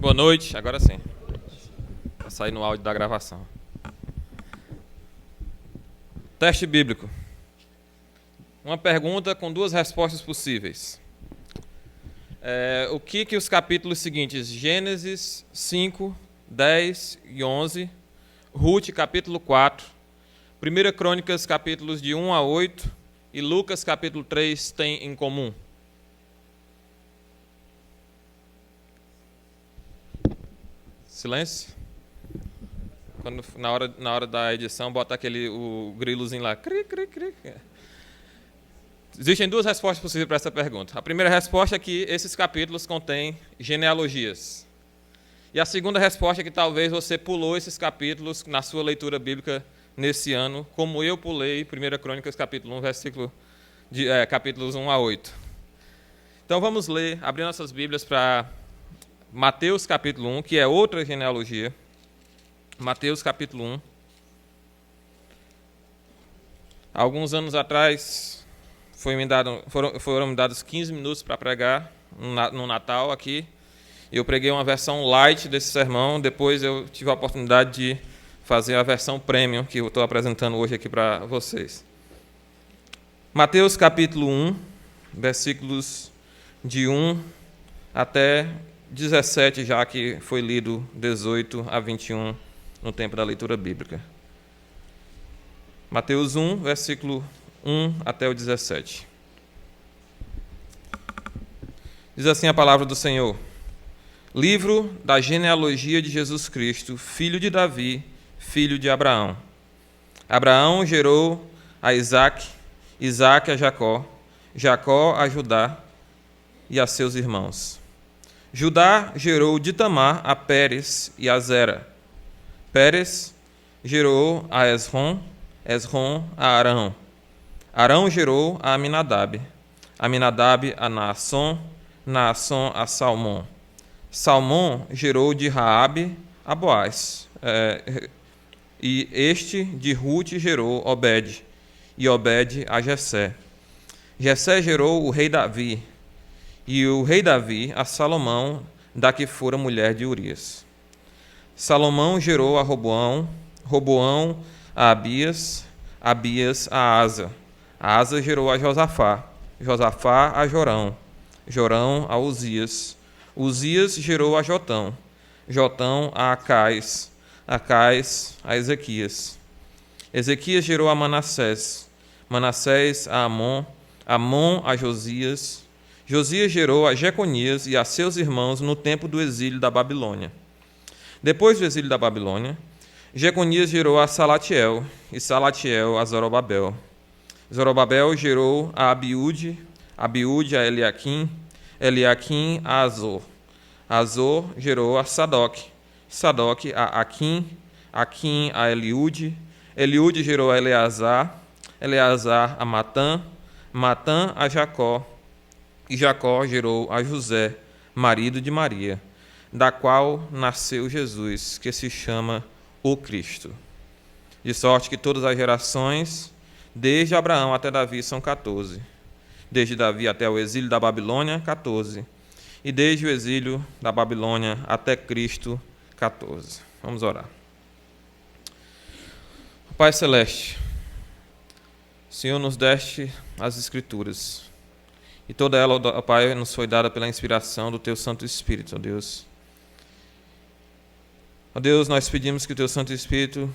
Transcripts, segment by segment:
Boa noite, agora sim. Para sair no áudio da gravação. Teste bíblico. Uma pergunta com duas respostas possíveis. O que os capítulos seguintes, Gênesis 5, 10 e 11, Ruth, capítulo 4, 1 Crônicas, capítulos de 1 a 8 e Lucas, capítulo 3, têm em comum? Silêncio? Quando, na hora da edição, bota o grilozinho lá. Cri, cri, cri. Existem duas respostas possíveis para essa pergunta. A primeira resposta é que esses capítulos contêm genealogias. E a segunda resposta é que talvez você pulou esses capítulos na sua leitura bíblica nesse ano, como eu pulei 1 Crônicas, capítulo 1, capítulos 1 a 8. Então vamos ler, abrir nossas Bíblias para Mateus, capítulo 1, que é outra genealogia. Mateus, capítulo 1. Alguns anos atrás, foram me dados 15 minutos para pregar no Natal aqui. Eu preguei uma versão light desse sermão, depois eu tive a oportunidade de fazer a versão premium, que eu estou apresentando hoje aqui para vocês. Mateus, capítulo 1, versículos de 1 até 17, já que foi lido 18 a 21 no tempo da leitura bíblica. Mateus 1, versículo 1 até o 17. Diz assim a palavra do Senhor: Livro da genealogia de Jesus Cristo, filho de Davi, filho de Abraão. Abraão gerou a Isaque, Isaque a Jacó, Jacó a Judá e a seus irmãos. Judá gerou de Tamar a Pérez e a Zera. Pérez gerou a Esrom, Esrom a Arão. Arão gerou a Aminadab, Aminadab a Naasson, Naasson a Salmão. Salmão gerou de Raabe a Boaz, e este de Ruth gerou Obed, e Obed a Jessé. Jessé gerou o rei Davi, e o rei Davi a Salomão, da que fora mulher de Urias. Salomão gerou a Roboão, Roboão a Abias, Abias a Asa. Asa gerou a Josafá, Josafá a Jorão, Jorão a Uzias. Uzias gerou a Jotão, Jotão a Acais, Acais a Ezequias. Ezequias gerou a Manassés, Manassés a Amon, Amon a Josias. Josias gerou a Jeconias e a seus irmãos no tempo do exílio da Babilônia. Depois do exílio da Babilônia, Jeconias gerou a Salatiel, e Salatiel a Zorobabel. Zorobabel gerou a Abiúde, Abiúde a Eliaquim, Eliaquim a Azor. Azor gerou a Sadoc, Sadoc a Aquim, Aquim a Eliúde, Eliúde gerou a Eleazar, Eleazar a Matã, Matã a Jacó, e Jacó gerou a José, marido de Maria, da qual nasceu Jesus, que se chama o Cristo. De sorte que todas as gerações, desde Abraão até Davi, são 14. Desde Davi até o exílio da Babilônia, 14. E desde o exílio da Babilônia até Cristo, 14. Vamos orar. Pai Celeste, Senhor, nos deste as Escrituras. E toda ela, ó Pai, nos foi dada pela inspiração do Teu Santo Espírito, ó Deus. Ó Deus, nós pedimos que o Teu Santo Espírito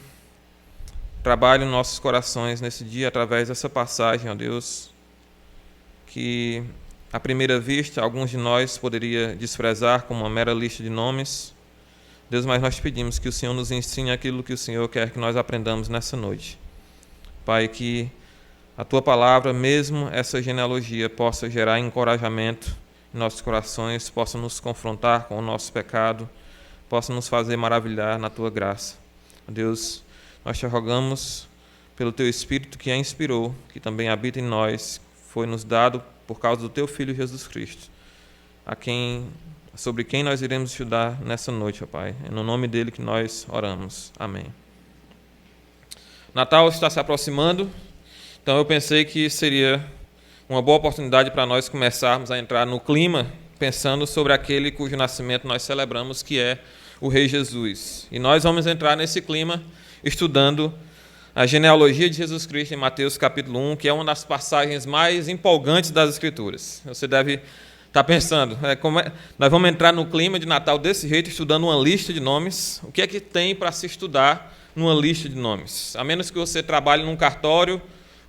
trabalhe nos nossos corações nesse dia, através dessa passagem, ó Deus, que, à primeira vista, alguns de nós poderia desprezar como uma mera lista de nomes. Deus, mas nós pedimos que o Senhor nos ensine aquilo que o Senhor quer que nós aprendamos nessa noite. Pai, que a Tua palavra, mesmo essa genealogia, possa gerar encorajamento em nossos corações, possa nos confrontar com o nosso pecado, possa nos fazer maravilhar na Tua graça. Deus, nós Te rogamos pelo Teu Espírito que a inspirou, que também habita em nós, foi nos dado por causa do Teu Filho Jesus Cristo, sobre quem nós iremos estudar nessa noite, ó Pai. É no nome dele que nós oramos. Amém. Natal está se aproximando, então eu pensei que seria uma boa oportunidade para nós começarmos a entrar no clima pensando sobre aquele cujo nascimento nós celebramos, que é o Rei Jesus. E nós vamos entrar nesse clima estudando a genealogia de Jesus Cristo em Mateus capítulo 1, que é uma das passagens mais empolgantes das Escrituras. Você deve estar pensando, nós vamos entrar no clima de Natal desse jeito, estudando uma lista de nomes. O que é que tem para se estudar numa lista de nomes? A menos que você trabalhe num cartório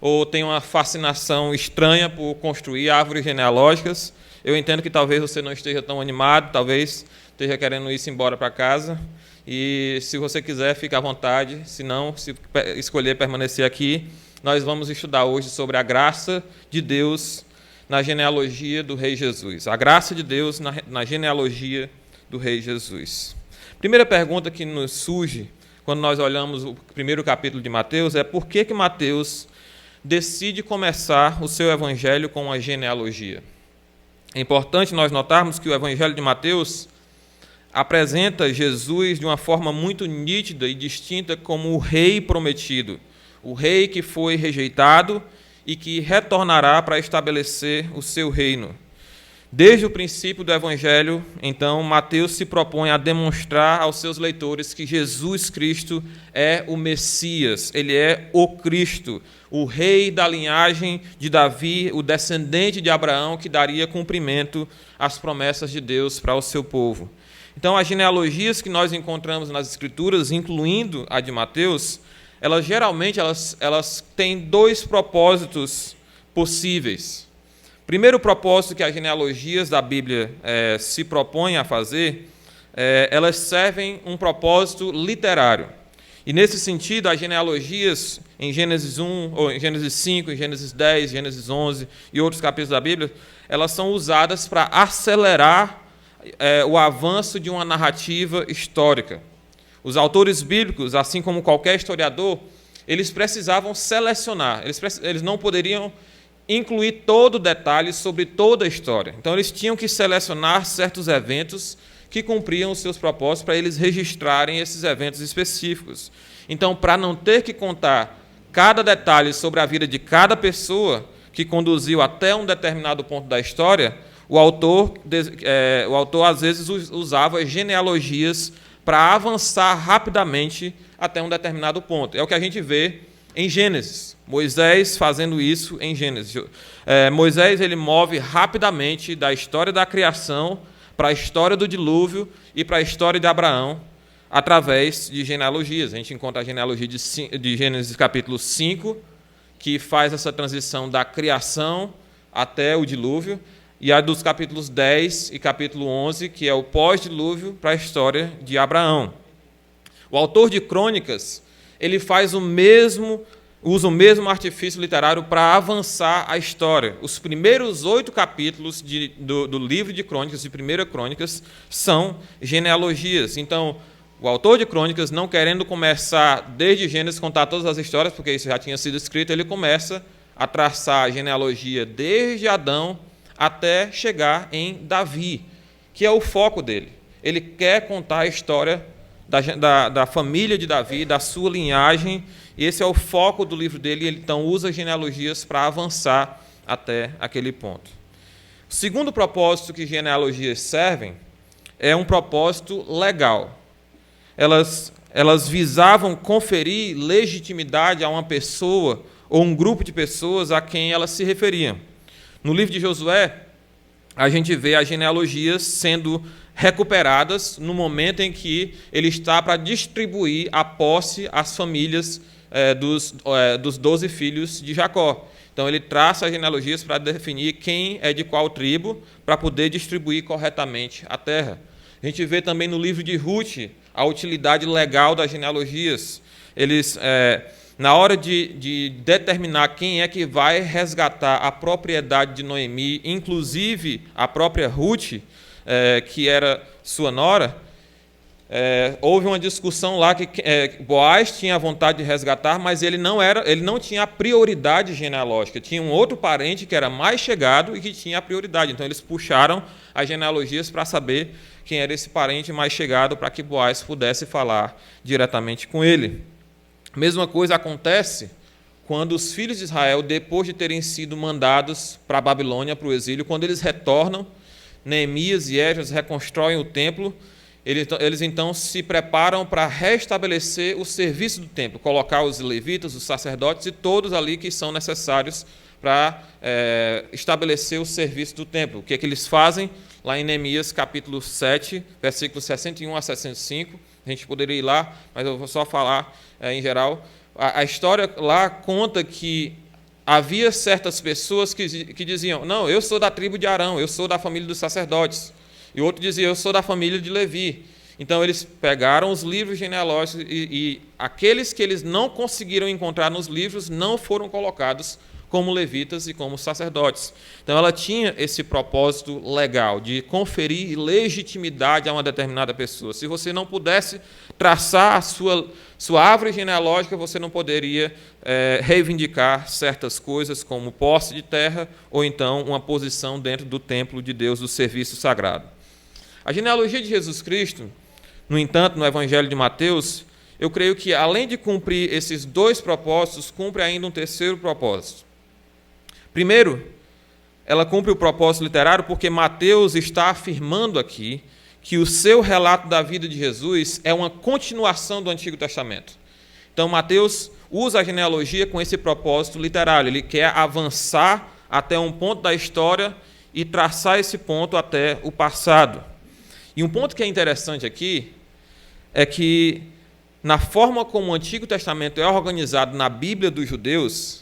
ou tenha uma fascinação estranha por construir árvores genealógicas, eu entendo que talvez você não esteja tão animado, talvez esteja querendo ir embora para casa. E se você quiser, fique à vontade. Se não, se escolher permanecer aqui, nós vamos estudar hoje sobre a graça de Deus na genealogia do Rei Jesus. A graça de Deus na genealogia do Rei Jesus. Primeira pergunta que nos surge quando nós olhamos o primeiro capítulo de Mateus é por que Mateus decide começar o seu evangelho com uma genealogia. É importante nós notarmos que o evangelho de Mateus apresenta Jesus de uma forma muito nítida e distinta como o rei prometido, o rei que foi rejeitado e que retornará para estabelecer o seu reino. Desde o princípio do Evangelho, então, Mateus se propõe a demonstrar aos seus leitores que Jesus Cristo é o Messias, ele é o Cristo, o rei da linhagem de Davi, o descendente de Abraão, que daria cumprimento às promessas de Deus para o seu povo. Então, as genealogias que nós encontramos nas Escrituras, incluindo a de Mateus, elas geralmente têm dois propósitos possíveis. Primeiro propósito que as genealogias da Bíblia se propõem a fazer, elas servem um propósito literário. E, nesse sentido, as genealogias em Gênesis 1, ou em Gênesis 5, em Gênesis 10, Gênesis 11 e outros capítulos da Bíblia, elas são usadas para acelerar o avanço de uma narrativa histórica. Os autores bíblicos, assim como qualquer historiador, eles precisavam selecionar, eles não poderiam incluir todo o detalhe sobre toda a história. Então, eles tinham que selecionar certos eventos que cumpriam os seus propósitos para eles registrarem esses eventos específicos. Então, para não ter que contar cada detalhe sobre a vida de cada pessoa que conduziu até um determinado ponto da história, o autor às vezes usava genealogias para avançar rapidamente até um determinado ponto. É o que a gente vê em Gênesis. Moisés fazendo isso em Gênesis. Moisés ele move rapidamente da história da criação para a história do dilúvio e para a história de Abraão através de genealogias. A gente encontra a genealogia de Gênesis capítulo 5, que faz essa transição da criação até o dilúvio, e a dos capítulos 10 e capítulo 11, que é o pós-dilúvio para a história de Abraão. O autor de Crônicas, ele usa o mesmo artifício literário para avançar a história. Os primeiros 8 capítulos do livro de Crônicas, de 1 Crônicas, são genealogias. Então, o autor de Crônicas, não querendo começar desde Gênesis contar todas as histórias, porque isso já tinha sido escrito, ele começa a traçar a genealogia desde Adão até chegar em Davi, que é o foco dele. Ele quer contar a história da família de Davi, da sua linhagem, e esse é o foco do livro dele, e ele então usa genealogias para avançar até aquele ponto. O segundo propósito que genealogias servem é um propósito legal. Elas visavam conferir legitimidade a uma pessoa ou um grupo de pessoas a quem elas se referiam. No livro de Josué, a gente vê as genealogias sendo recuperadas no momento em que ele está para distribuir a posse às famílias dos 12 filhos de Jacó. Então, ele traça as genealogias para definir quem é de qual tribo, para poder distribuir corretamente a terra. A gente vê também no livro de Ruth a utilidade legal das genealogias. Eles, na hora de determinar quem é que vai resgatar a propriedade de Noemi, inclusive a própria Ruth, que era sua nora, houve uma discussão lá que Boaz tinha a vontade de resgatar, mas ele não tinha a prioridade genealógica. Tinha um outro parente que era mais chegado e que tinha a prioridade. Então, eles puxaram as genealogias para saber quem era esse parente mais chegado, para que Boaz pudesse falar diretamente com ele. A mesma coisa acontece quando os filhos de Israel, depois de terem sido mandados para a Babilônia, para o exílio, quando eles retornam, Neemias e Esdras reconstroem o templo, eles então se preparam para restabelecer o serviço do templo, colocar os levitas, os sacerdotes e todos ali que são necessários para estabelecer o serviço do templo. O que é que eles fazem? Lá em Neemias capítulo 7, versículos 61 a 65, a gente poderia ir lá, mas eu vou só falar em geral. A história lá conta que havia certas pessoas que diziam: não, eu sou da tribo de Arão, eu sou da família dos sacerdotes. E outro dizia: eu sou da família de Levi. Então eles pegaram os livros genealógicos e aqueles que eles não conseguiram encontrar nos livros não foram colocados como levitas e como sacerdotes. Então ela tinha esse propósito legal de conferir legitimidade a uma determinada pessoa. Se você não pudesse traçar a sua árvore genealógica, você não poderia reivindicar certas coisas como posse de terra ou então uma posição dentro do templo de Deus, do serviço sagrado. A genealogia de Jesus Cristo, no entanto, no Evangelho de Mateus, eu creio que, além de cumprir esses dois propósitos, cumpre ainda um terceiro propósito. Primeiro, ela cumpre o propósito literário porque Mateus está afirmando aqui que o seu relato da vida de Jesus é uma continuação do Antigo Testamento. Então, Mateus usa a genealogia com esse propósito literário. Ele quer avançar até um ponto da história e traçar esse ponto até o passado. E um ponto que é interessante aqui é que, na forma como o Antigo Testamento é organizado na Bíblia dos judeus,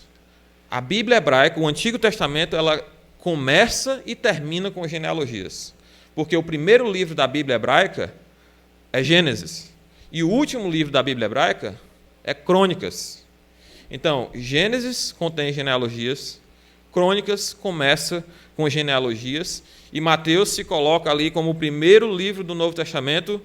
a Bíblia hebraica, o Antigo Testamento, ela começa e termina com genealogias. Porque o primeiro livro da Bíblia hebraica é Gênesis. E o último livro da Bíblia hebraica é Crônicas. Então, Gênesis contém genealogias, Crônicas começa com genealogias, e Mateus se coloca ali como o primeiro livro do Novo Testamento,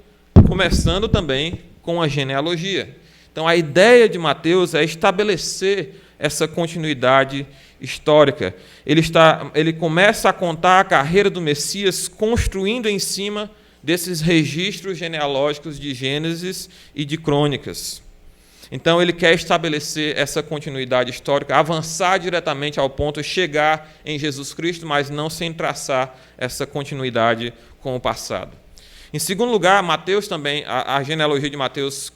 começando também com a genealogia. Então, a ideia de Mateus é estabelecer essa continuidade histórica. Ele começa a contar a carreira do Messias construindo em cima desses registros genealógicos de Gênesis e de Crônicas. Então, ele quer estabelecer essa continuidade histórica, avançar diretamente ao ponto de chegar em Jesus Cristo, mas não sem traçar essa continuidade com o passado. Em segundo lugar, Mateus também, a genealogia de Mateus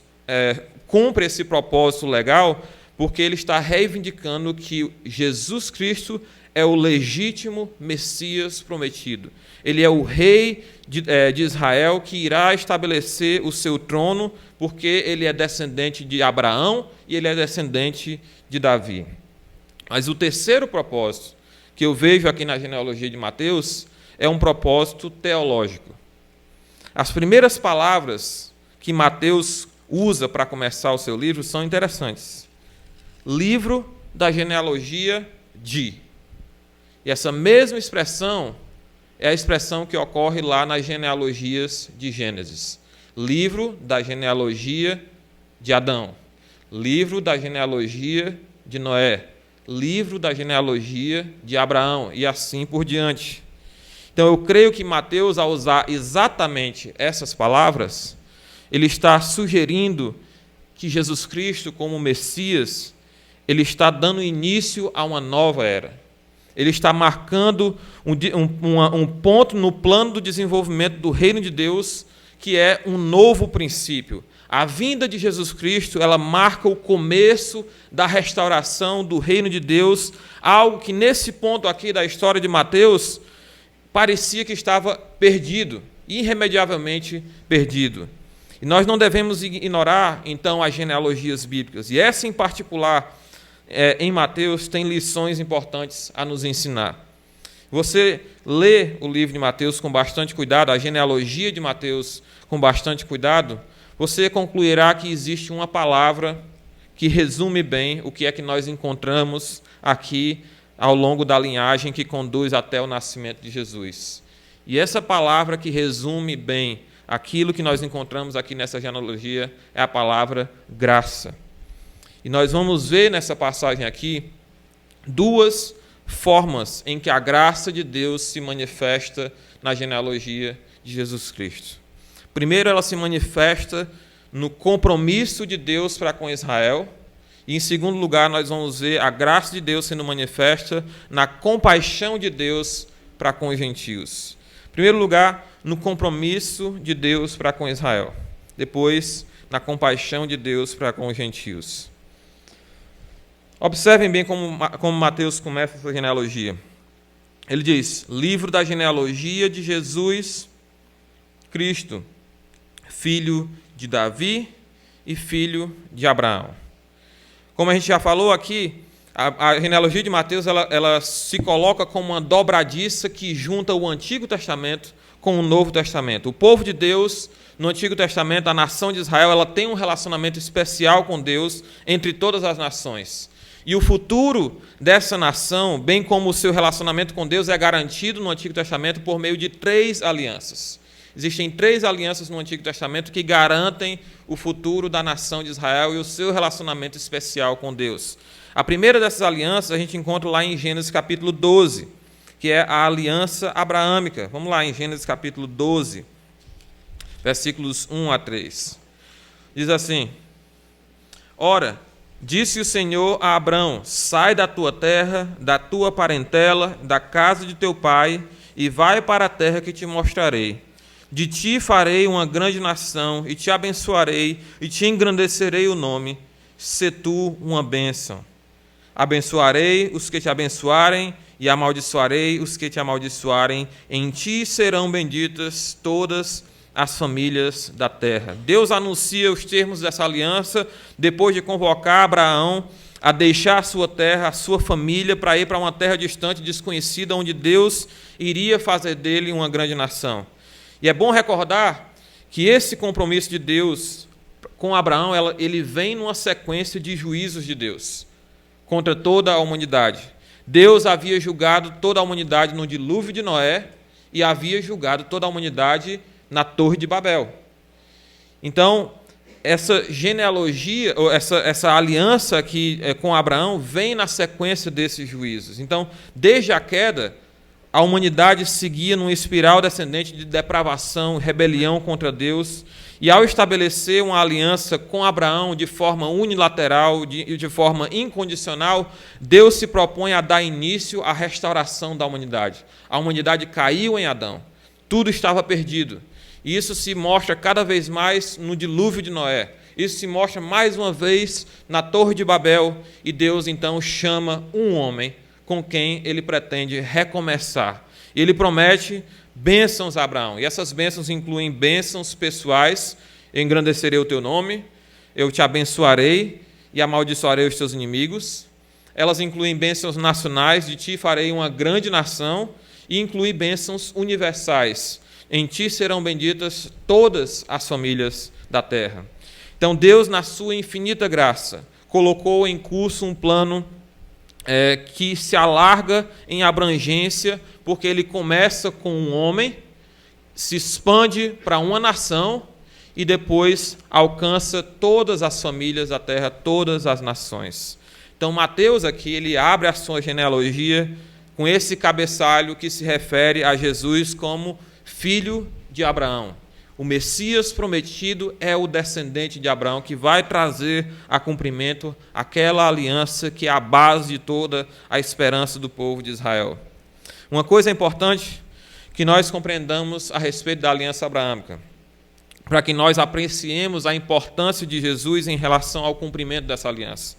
cumpre esse propósito legal, porque ele está reivindicando que Jesus Cristo é o legítimo Messias prometido. Ele é o rei de Israel que irá estabelecer o seu trono, porque ele é descendente de Abraão e ele é descendente de Davi. Mas o terceiro propósito que eu vejo aqui na genealogia de Mateus é um propósito teológico. As primeiras palavras que Mateus usa para começar o seu livro são interessantes. Livro da genealogia de. E essa mesma expressão é a expressão que ocorre lá nas genealogias de Gênesis. Livro da genealogia de Adão. Livro da genealogia de Noé. Livro da genealogia de Abraão. E assim por diante. Então, eu creio que Mateus, ao usar exatamente essas palavras, ele está sugerindo que Jesus Cristo, como Messias, ele está dando início a uma nova era. Ele está marcando um ponto no plano do desenvolvimento do reino de Deus, que é um novo princípio. A vinda de Jesus Cristo, ela marca o começo da restauração do reino de Deus, algo que nesse ponto aqui da história de Mateus parecia que estava perdido, irremediavelmente perdido. E nós não devemos ignorar, então, as genealogias bíblicas. E essa, em particular, em Mateus, tem lições importantes a nos ensinar. Você lê o livro de Mateus com bastante cuidado, a genealogia de Mateus com bastante cuidado, você concluirá que existe uma palavra que resume bem o que é que nós encontramos aqui ao longo da linhagem que conduz até o nascimento de Jesus. E essa palavra que resume bem aquilo que nós encontramos aqui nessa genealogia é a palavra graça. E nós vamos ver nessa passagem aqui duas formas em que a graça de Deus se manifesta na genealogia de Jesus Cristo. Primeiro, ela se manifesta no compromisso de Deus para com Israel. E, em segundo lugar, nós vamos ver a graça de Deus sendo manifesta na compaixão de Deus para com os gentios. Em primeiro lugar, no compromisso de Deus para com Israel. Depois, na compaixão de Deus para com os gentios. Observem bem como Mateus começa essa genealogia. Ele diz, livro da genealogia de Jesus Cristo, filho de Davi e filho de Abraão. Como a gente já falou aqui, a genealogia de Mateus ela se coloca como uma dobradiça que junta o Antigo Testamento com o Novo Testamento. O povo de Deus, no Antigo Testamento, a nação de Israel, ela tem um relacionamento especial com Deus entre todas as nações. E o futuro dessa nação, bem como o seu relacionamento com Deus, é garantido no Antigo Testamento por meio de 3 alianças. Existem 3 alianças no Antigo Testamento que garantem o futuro da nação de Israel e o seu relacionamento especial com Deus. A primeira dessas alianças a gente encontra lá em Gênesis capítulo 12, que é a aliança abraâmica. Vamos lá em Gênesis capítulo 12, versículos 1 a 3. Diz assim, ora, disse o Senhor a Abrão, sai da tua terra, da tua parentela, da casa de teu pai, e vai para a terra que te mostrarei. De ti farei uma grande nação, e te abençoarei, e te engrandecerei o nome, se tu uma bênção. Abençoarei os que te abençoarem, e amaldiçoarei os que te amaldiçoarem. Em ti serão benditas todas as famílias da terra. Deus anuncia os termos dessa aliança, depois de convocar Abraão a deixar a sua terra, a sua família, para ir para uma terra distante, desconhecida, onde Deus iria fazer dele uma grande nação. E é bom recordar que esse compromisso de Deus com Abraão, ele vem numa sequência de juízos de Deus contra toda a humanidade. Deus havia julgado toda a humanidade no dilúvio de Noé e havia julgado toda a humanidade na Torre de Babel. Então, essa genealogia, ou essa aliança aqui com Abraão, vem na sequência desses juízos. Então, desde a queda, a humanidade seguia numa espiral descendente de depravação, rebelião contra Deus, e ao estabelecer uma aliança com Abraão de forma unilateral, de forma incondicional, Deus se propõe a dar início à restauração da humanidade. A humanidade caiu em Adão, tudo estava perdido. E isso se mostra cada vez mais no dilúvio de Noé. Isso se mostra mais uma vez na Torre de Babel, e Deus então chama um homem com quem ele pretende recomeçar. E ele promete bênçãos a Abraão. E essas bênçãos incluem bênçãos pessoais, eu engrandecerei o teu nome, eu te abençoarei e amaldiçoarei os teus inimigos. Elas incluem bênçãos nacionais, de ti farei uma grande nação, e incluem bênçãos universais. Em ti serão benditas todas as famílias da terra. Então Deus, na sua infinita graça, colocou em curso um plano que se alarga em abrangência, porque ele começa com um homem, se expande para uma nação e depois alcança todas as famílias da terra, todas as nações. Então Mateus aqui, ele abre a sua genealogia com esse cabeçalho que se refere a Jesus como filho de Abraão. O Messias prometido é o descendente de Abraão, que vai trazer a cumprimento aquela aliança que é a base de toda a esperança do povo de Israel. Uma coisa importante que nós compreendamos a respeito da aliança abraâmica, para que nós apreciemos a importância de Jesus em relação ao cumprimento dessa aliança.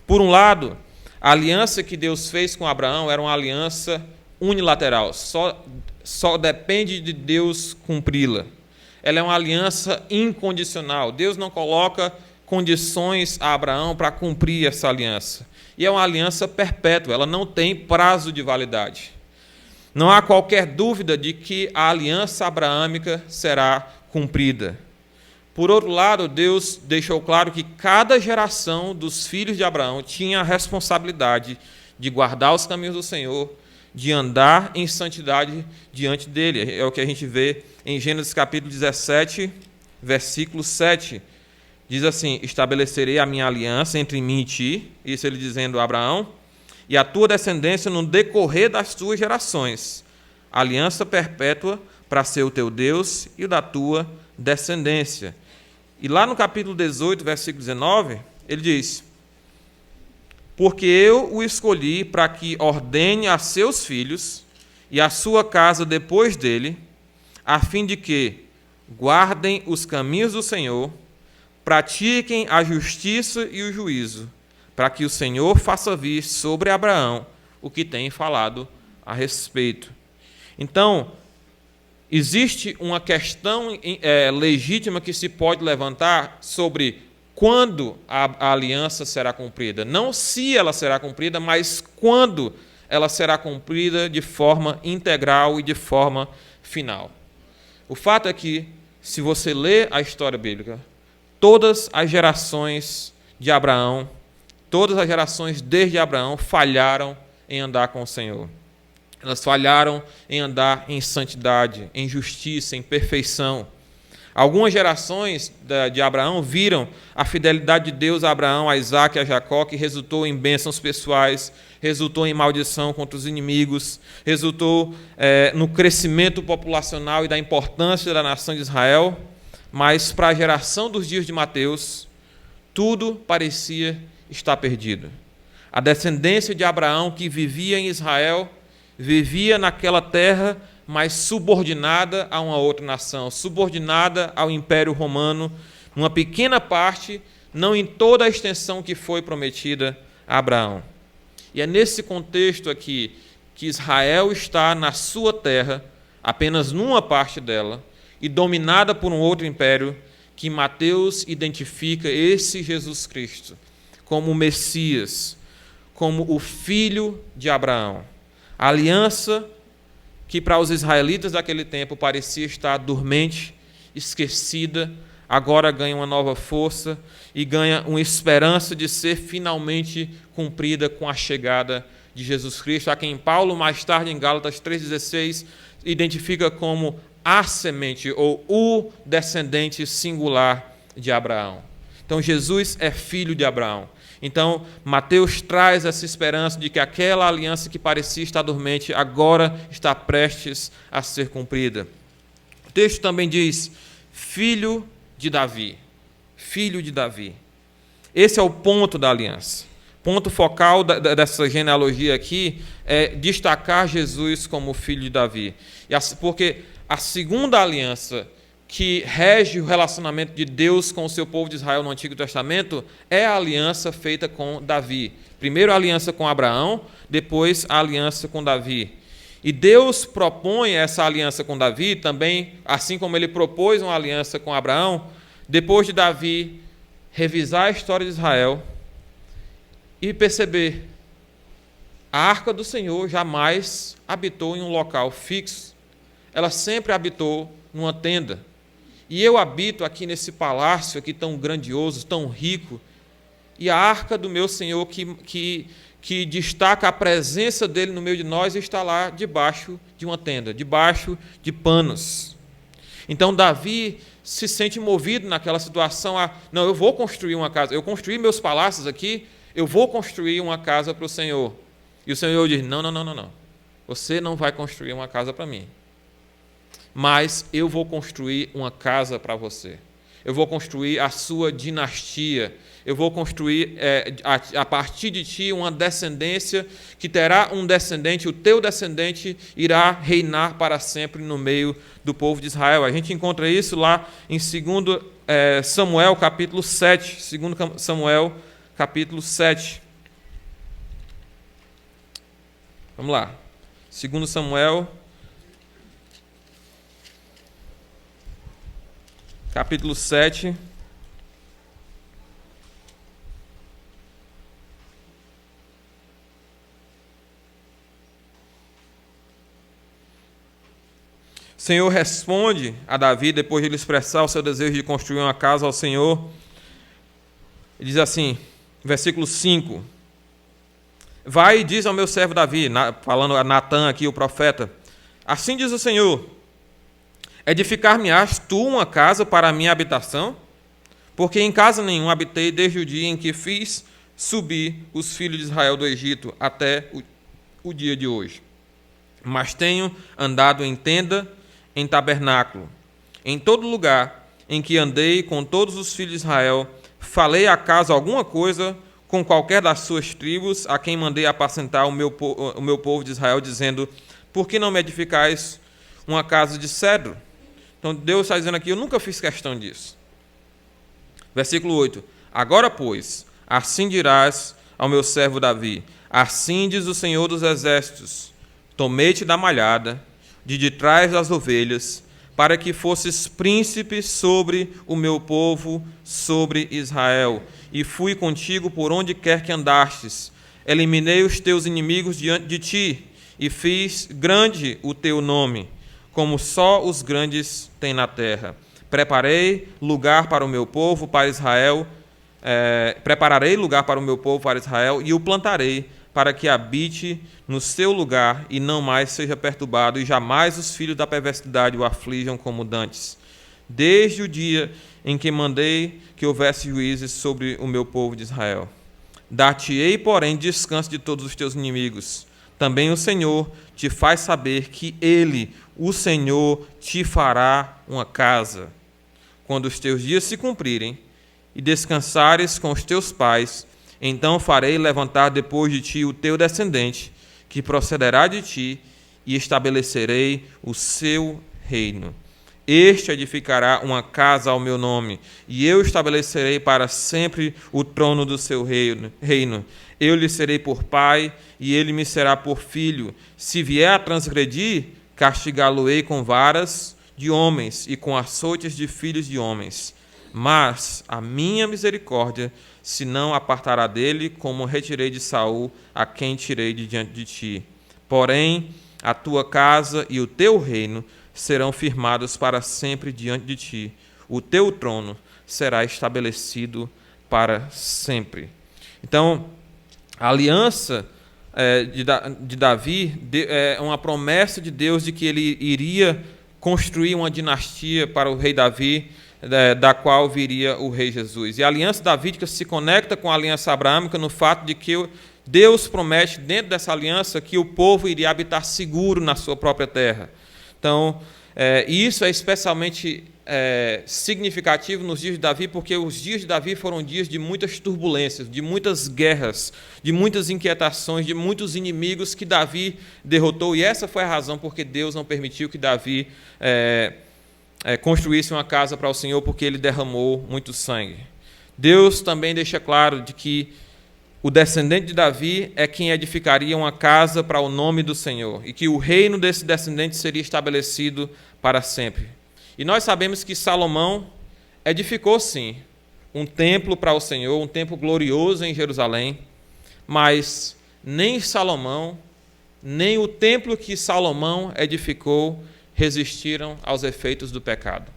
Por um lado, a aliança que Deus fez com Abraão era uma aliança unilateral, só depende de Deus cumpri-la. Ela é uma aliança incondicional. Deus não coloca condições a Abraão para cumprir essa aliança. E é uma aliança perpétua, ela não tem prazo de validade. Não há qualquer dúvida de que a aliança abraâmica será cumprida. Por outro lado, Deus deixou claro que cada geração dos filhos de Abraão tinha a responsabilidade de guardar os caminhos do Senhor, de andar em santidade diante dele. É o que a gente vê em Gênesis capítulo 17, versículo 7. Diz assim, estabelecerei a minha aliança entre mim e ti, isso ele dizendo a Abraão, e a tua descendência no decorrer das tuas gerações, aliança perpétua para ser o teu Deus e o da tua descendência. E lá no capítulo 18, versículo 19, ele diz, porque eu o escolhi para que ordene a seus filhos e a sua casa depois dele, a fim de que guardem os caminhos do Senhor, pratiquem a justiça e o juízo, para que o Senhor faça vir sobre Abraão o que tem falado a respeito. Então, existe uma questão legítima que se pode levantar sobre quando a aliança será cumprida. Não se ela será cumprida, mas quando ela será cumprida de forma integral e de forma final. O fato é que, se você lê a história bíblica, todas as gerações de Abraão, todas as gerações desde Abraão falharam em andar com o Senhor. Elas falharam em andar em santidade, em justiça, em perfeição. Algumas gerações de Abraão viram a fidelidade de Deus a Abraão, a Isaque e a Jacó, que resultou em bênçãos pessoais, resultou em maldição contra os inimigos, resultou no crescimento populacional e da importância da nação de Israel. Mas para a geração dos dias de Mateus, tudo parecia estar perdido. A descendência de Abraão, que vivia em Israel, vivia naquela terra, mas subordinada a uma outra nação, subordinada ao Império Romano, numa pequena parte, não em toda a extensão que foi prometida a Abraão. E é nesse contexto aqui que Israel está na sua terra, apenas numa parte dela, e dominada por um outro império, que Mateus identifica esse Jesus Cristo como o Messias, como o filho de Abraão. A aliança que para os israelitas daquele tempo parecia estar dormente, esquecida, agora ganha uma nova força e ganha uma esperança de ser finalmente cumprida com a chegada de Jesus Cristo, a quem Paulo, mais tarde em Gálatas 3,16, identifica como a semente ou o descendente singular de Abraão. Então, Jesus é filho de Abraão. Então, Mateus traz essa esperança de que aquela aliança que parecia estar dormente agora está prestes a ser cumprida. O texto também diz, filho de Davi. Filho de Davi. Esse é o ponto da aliança. Ponto focal dessa genealogia aqui é destacar Jesus como filho de Davi. Porque a segunda aliança que rege o relacionamento de Deus com o seu povo de Israel no Antigo Testamento é a aliança feita com Davi. Primeiro a aliança com Abraão, depois a aliança com Davi. E Deus propõe essa aliança com Davi também, assim como ele propôs uma aliança com Abraão, depois de Davi revisar a história de Israel e perceber: a arca do Senhor jamais habitou em um local fixo, ela sempre habitou numa tenda. E eu habito aqui nesse palácio aqui tão grandioso, tão rico, e a arca do meu Senhor que destaca a presença dele no meio de nós está lá debaixo de uma tenda, debaixo de panos. Então Davi se sente movido naquela situação não, eu vou construir uma casa, eu construí meus palácios aqui, eu vou construir uma casa para o Senhor. E o Senhor diz, não, você não vai construir uma casa para mim, mas eu vou construir uma casa para você. Eu vou construir a sua dinastia. Eu vou construir, a partir de ti, uma descendência que terá um descendente. O teu descendente irá reinar para sempre no meio do povo de Israel. A gente encontra isso lá em 2 Samuel, capítulo 7. 2 Samuel, capítulo 7. Vamos lá. 2 Samuel, capítulo 7. O Senhor responde a Davi, depois de ele expressar o seu desejo de construir uma casa ao Senhor. Ele diz assim, versículo 5. Vai e diz ao meu servo Davi, falando a Natã aqui, o profeta, assim diz o Senhor, edificar-me-ás tu uma casa para a minha habitação? Porque em casa nenhuma habitei desde o dia em que fiz subir os filhos de Israel do Egito até o dia de hoje. Mas tenho andado em tenda, em tabernáculo. Em todo lugar em que andei com todos os filhos de Israel, falei acaso alguma coisa com qualquer das suas tribos, a quem mandei apacentar o meu povo de Israel, dizendo, por que não me edificais uma casa de cedro? Então Deus está dizendo aqui, eu nunca fiz questão disso. Versículo 8. Agora, pois, assim dirás ao meu servo Davi, assim diz o Senhor dos Exércitos, tomei-te da malhada, de trás das ovelhas, para que fosses príncipe sobre o meu povo, sobre Israel. E fui contigo por onde quer que andastes. Eliminei os teus inimigos diante de ti, e fiz grande o teu nome, como só os grandes têm na terra. Preparei lugar para o meu povo, para Israel. Prepararei lugar para o meu povo, para Israel, e o plantarei, para que habite no seu lugar e não mais seja perturbado, e jamais os filhos da perversidade o aflijam como dantes. Desde o dia em que mandei que houvesse juízes sobre o meu povo de Israel. Dar-te-ei, porém, descanso de todos os teus inimigos. Também o Senhor te faz saber que Ele, o Senhor, te fará uma casa. Quando os teus dias se cumprirem e descansares com os teus pais, então farei levantar depois de ti o teu descendente, que procederá de ti, e estabelecerei o seu reino. Este edificará uma casa ao meu nome, e eu estabelecerei para sempre o trono do seu reino. Eu lhe serei por pai, e ele me será por filho. Se vier a transgredir, castigá-lo-ei com varas de homens e com açoites de filhos de homens. Mas a minha misericórdia se não apartará dele, como retirei de Saul, a quem tirei de diante de ti. Porém, a tua casa e o teu reino serão firmados para sempre diante de ti. O teu trono será estabelecido para sempre. Então, a aliança de Davi é uma promessa de Deus de que ele iria construir uma dinastia para o rei Davi, da qual viria o rei Jesus. E a aliança davídica se conecta com a aliança abraâmica no fato de que Deus promete, dentro dessa aliança, que o povo iria habitar seguro na sua própria terra. Então, isso é especialmente significativo nos dias de Davi, porque os dias de Davi foram dias de muitas turbulências, de muitas guerras, de muitas inquietações, de muitos inimigos que Davi derrotou, e essa foi a razão porque Deus não permitiu que Davi construísse uma casa para o Senhor, porque ele derramou muito sangue. Deus também deixa claro de que o descendente de Davi é quem edificaria uma casa para o nome do Senhor, e que o reino desse descendente seria estabelecido para sempre. E nós sabemos que Salomão edificou, sim, um templo para o Senhor, um templo glorioso em Jerusalém, mas nem Salomão, nem o templo que Salomão edificou resistiram aos efeitos do pecado.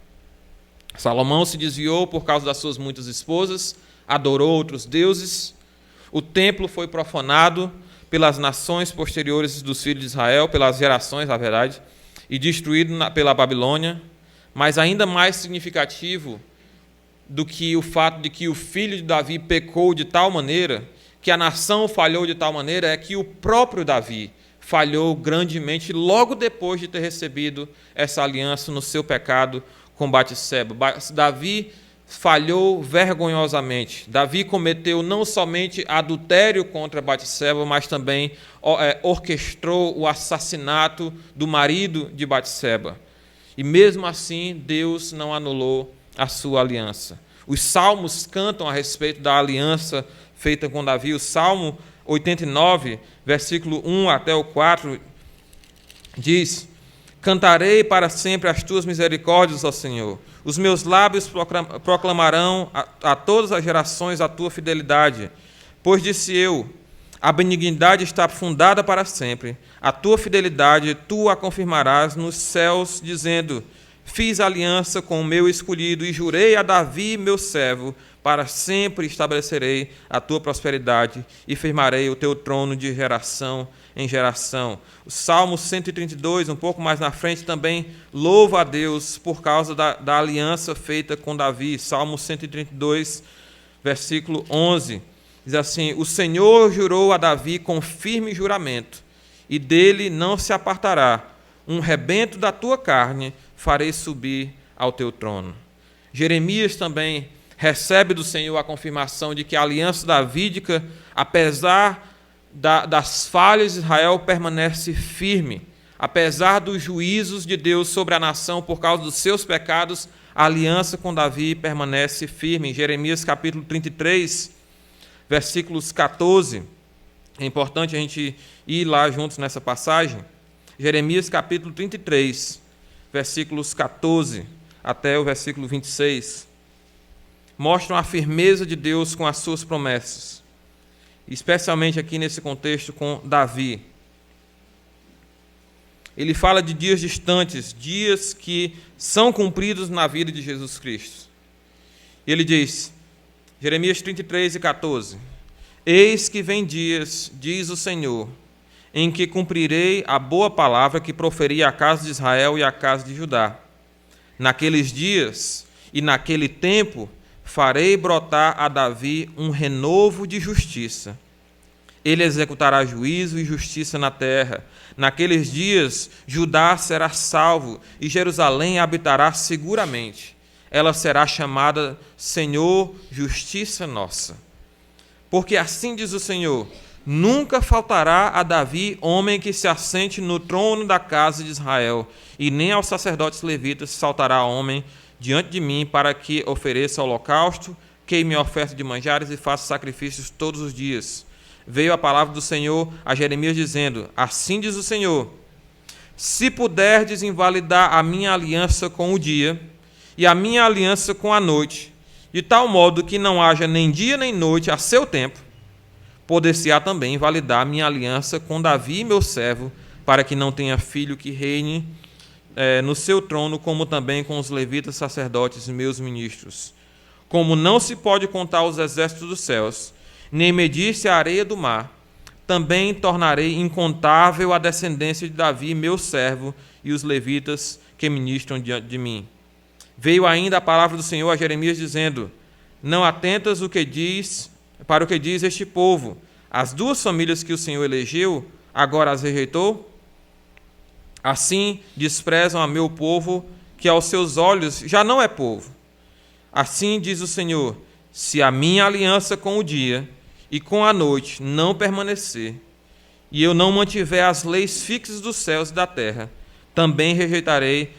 Salomão se desviou por causa das suas muitas esposas, adorou outros deuses. O templo foi profanado pelas nações posteriores dos filhos de Israel, pelas gerações, na verdade, e destruído pela Babilônia. Mas ainda mais significativo do que o fato de que o filho de Davi pecou de tal maneira, que a nação falhou de tal maneira, é que o próprio Davi falhou grandemente logo depois de ter recebido essa aliança no seu pecado com Batseba. Davi falhou vergonhosamente. Davi cometeu não somente adultério contra Batseba, mas também orquestrou o assassinato do marido de Batseba. E mesmo assim, Deus não anulou a sua aliança. Os salmos cantam a respeito da aliança feita com Davi. O Salmo 89, versículo 1 até o 4, diz: Cantarei para sempre as tuas misericórdias, ó Senhor. Os meus lábios proclamarão a todas as gerações a tua fidelidade. Pois disse eu, a benignidade está fundada para sempre. A tua fidelidade tu a confirmarás nos céus, dizendo: Fiz aliança com o meu escolhido e jurei a Davi, meu servo, para sempre estabelecerei a tua prosperidade e firmarei o teu trono de geração em geração. O Salmo 132, um pouco mais na frente, também louva a Deus por causa da aliança feita com Davi. Salmo 132, versículo 11. Diz assim: O Senhor jurou a Davi com firme juramento, e dele não se apartará. Um rebento da tua carne farei subir ao teu trono. Jeremias também recebe do Senhor a confirmação de que a aliança davídica, apesar das falhas de Israel, permanece firme. apesar dos juízos de Deus sobre a nação por causa dos seus pecados, a aliança com Davi permanece firme. Em Jeremias capítulo 33, versículos 14, é importante a gente ir lá juntos nessa passagem. Jeremias capítulo 33, versículos 14 até o versículo 26, mostram a firmeza de Deus com as suas promessas, especialmente aqui nesse contexto com Davi. Ele fala de dias distantes, dias que são cumpridos na vida de Jesus Cristo. Ele diz, Jeremias 33 e 14, eis que vem dias, diz o Senhor, em que cumprirei a boa palavra que proferi à casa de Israel e à casa de Judá. Naqueles dias e naquele tempo farei brotar a Davi um renovo de justiça. Ele executará juízo e justiça na terra. Naqueles dias, Judá será salvo e Jerusalém habitará seguramente. Ela será chamada Senhor, justiça nossa. Porque assim diz o Senhor, nunca faltará a Davi homem que se assente no trono da casa de Israel, e nem aos sacerdotes levitas faltará homem diante de mim para que ofereça holocausto, queime oferta de manjares e faça sacrifícios todos os dias. Veio a palavra do Senhor a Jeremias dizendo, assim diz o Senhor, se puderdes invalidar a minha aliança com o dia e a minha aliança com a noite, de tal modo que não haja nem dia nem noite a seu tempo, poder-se-á também invalidar a minha aliança com Davi, meu servo, para que não tenha filho que reine no seu trono, como também com os levitas sacerdotes, meus ministros. Como não se pode contar os exércitos dos céus, nem medir-se a areia do mar, também tornarei incontável a descendência de Davi, meu servo, e os levitas que ministram diante de mim. Veio ainda a palavra do Senhor a Jeremias, dizendo, não atentas para o que diz este povo, as duas famílias que o Senhor elegeu, agora as rejeitou? Assim desprezam a meu povo, que aos seus olhos já não é povo. Assim diz o Senhor, se a minha aliança com o dia e com a noite não permanecer, e eu não mantiver as leis fixas dos céus e da terra, também rejeitarei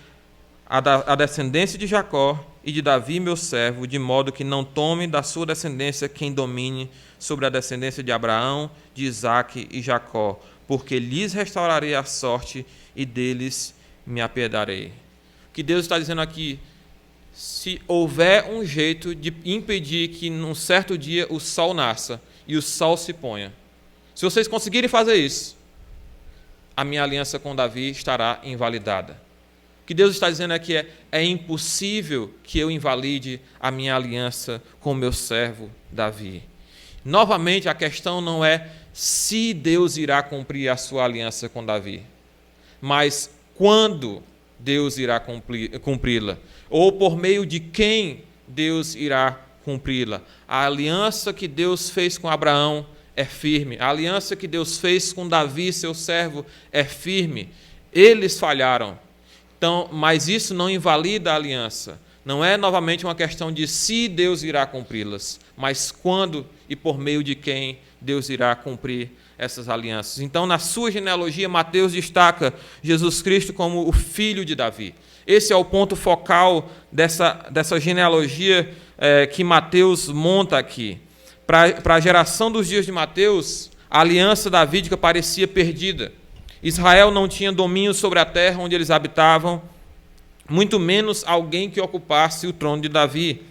a descendência de Jacó e de Davi, meu servo, de modo que não tome da sua descendência quem domine sobre a descendência de Abraão, de Isaque e Jacó, porque lhes restaurarei a sorte e deles me apiedarei. O que Deus está dizendo aqui, se houver um jeito de impedir que num certo dia o sol nasça e o sol se ponha, se vocês conseguirem fazer isso, a minha aliança com Davi estará invalidada. O que Deus está dizendo é que é impossível que eu invalide a minha aliança com o meu servo Davi. Novamente, a questão não é se Deus irá cumprir a sua aliança com Davi, mas quando Deus irá cumpri-la, ou por meio de quem Deus irá cumpri-la. A aliança que Deus fez com Abraão é firme, a aliança que Deus fez com Davi, seu servo, é firme. Eles falharam, então, mas isso não invalida a aliança. Não é novamente uma questão de se Deus irá cumpri-las, mas quando e por meio de quem Deus irá cumprir essas alianças. Então, na sua genealogia, Mateus destaca Jesus Cristo como o filho de Davi. Esse é o ponto focal dessa genealogia que Mateus monta aqui. Para a geração dos dias de Mateus, a aliança davídica parecia perdida. Israel não tinha domínio sobre a terra onde eles habitavam, muito menos alguém que ocupasse o trono de Davi.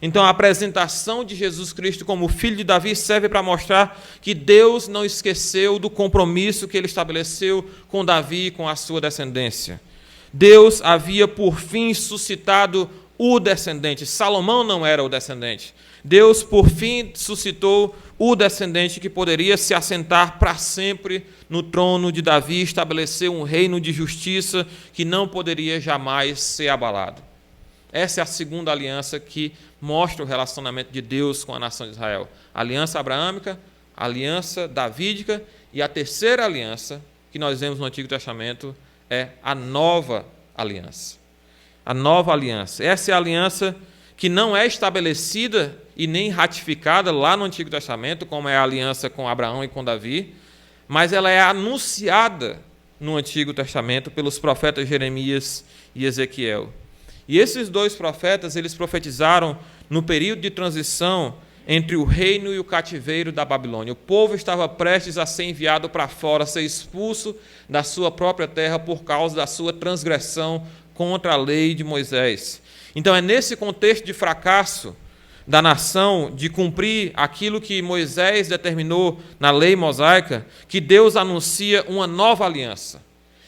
Então, a apresentação de Jesus Cristo como filho de Davi serve para mostrar que Deus não esqueceu do compromisso que ele estabeleceu com Davi e com a sua descendência. Deus havia, por fim, suscitado o descendente. Salomão não era o descendente. Deus, por fim, suscitou o descendente que poderia se assentar para sempre no trono de Davi, estabelecer um reino de justiça que não poderia jamais ser abalado. Essa é a segunda aliança que mostra o relacionamento de Deus com a nação de Israel. A aliança abraâmica, a aliança davídica e a terceira aliança que nós vemos no Antigo Testamento é a nova aliança. A nova aliança. Essa é a aliança que não é estabelecida e nem ratificada lá no Antigo Testamento, como é a aliança com Abraão e com Davi, mas ela é anunciada no Antigo Testamento pelos profetas Jeremias e Ezequiel. E esses dois profetas, eles profetizaram no período de transição entre o reino e o cativeiro da Babilônia. O povo estava prestes a ser enviado para fora, a ser expulso da sua própria terra por causa da sua transgressão contra a lei de Moisés. Então é nesse contexto de fracasso da nação de cumprir aquilo que Moisés determinou na lei mosaica, que Deus anuncia uma nova aliança.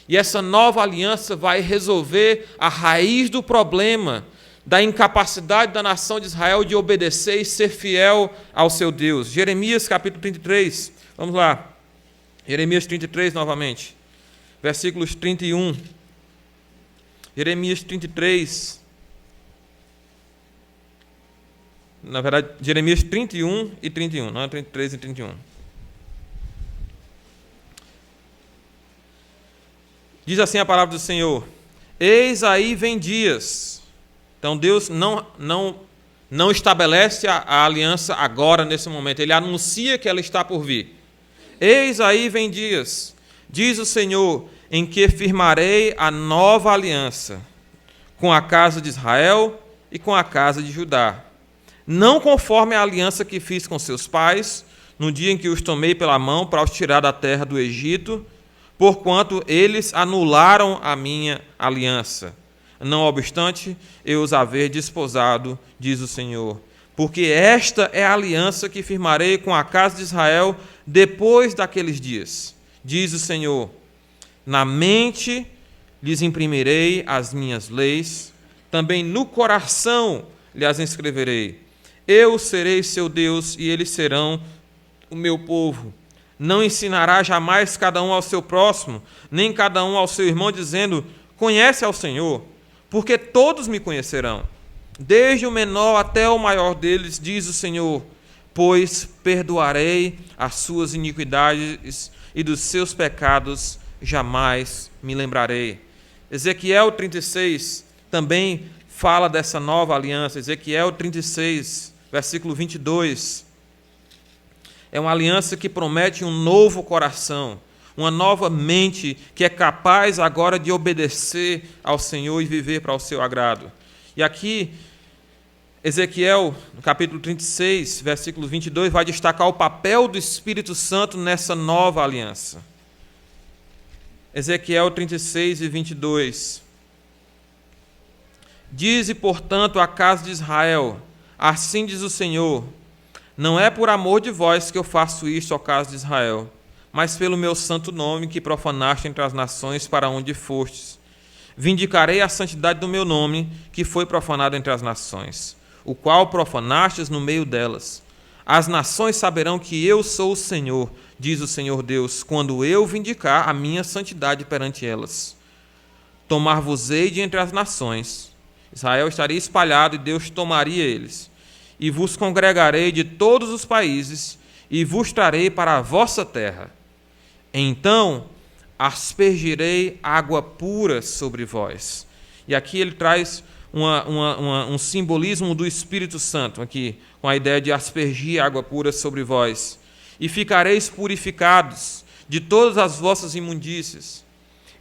E essa nova aliança vai resolver a raiz do problema da incapacidade da nação de Israel de obedecer e ser fiel ao seu Deus. Jeremias capítulo 33, vamos lá. Jeremias 33 novamente, versículos 31. Jeremias 33, na verdade, Jeremias 31 e 31, não é 33 e 31. Diz assim a palavra do Senhor: eis aí vem dias. Então Deus não estabelece a aliança agora, nesse momento. Ele anuncia que ela está por vir. Eis aí vem dias, diz o Senhor, em que firmarei a nova aliança com a casa de Israel e com a casa de Judá. Não conforme a aliança que fiz com seus pais, no dia em que os tomei pela mão para os tirar da terra do Egito, porquanto eles anularam a minha aliança. Não obstante, eu os haver desposado, diz o Senhor. Porque esta é a aliança que firmarei com a casa de Israel depois daqueles dias, diz o Senhor. Na mente lhes imprimirei as minhas leis, também no coração lhes escreverei. Eu serei seu Deus e eles serão o meu povo. Não ensinará jamais cada um ao seu próximo, nem cada um ao seu irmão, dizendo: conhece ao Senhor, porque todos me conhecerão, desde o menor até o maior deles, diz o Senhor, pois perdoarei as suas iniquidades e dos seus pecados jamais me lembrarei. Ezequiel 36 também fala dessa nova aliança. Ezequiel 36, versículo 22. É uma aliança que promete um novo coração, uma nova mente que é capaz agora de obedecer ao Senhor e viver para o seu agrado. E aqui, Ezequiel, no capítulo 36, versículo 22, vai destacar o papel do Espírito Santo nessa nova aliança. Ezequiel 36 e 22. Dize, portanto, à casa de Israel: assim diz o Senhor, não é por amor de vós que eu faço isto, ó casa de Israel, mas pelo meu santo nome que profanaste entre as nações para onde fostes. Vindicarei a santidade do meu nome, que foi profanado entre as nações, o qual profanastes no meio delas. As nações saberão que eu sou o Senhor, diz o Senhor Deus, quando eu vindicar a minha santidade perante elas. Tomar-vos-ei de entre as nações. Israel estaria espalhado e Deus tomaria eles. E vos congregarei de todos os países e vos trarei para a vossa terra. Então aspergirei água pura sobre vós. E aqui ele traz um simbolismo do Espírito Santo, aqui, com a ideia de aspergir água pura sobre vós. E ficareis purificados de todas as vossas imundícias,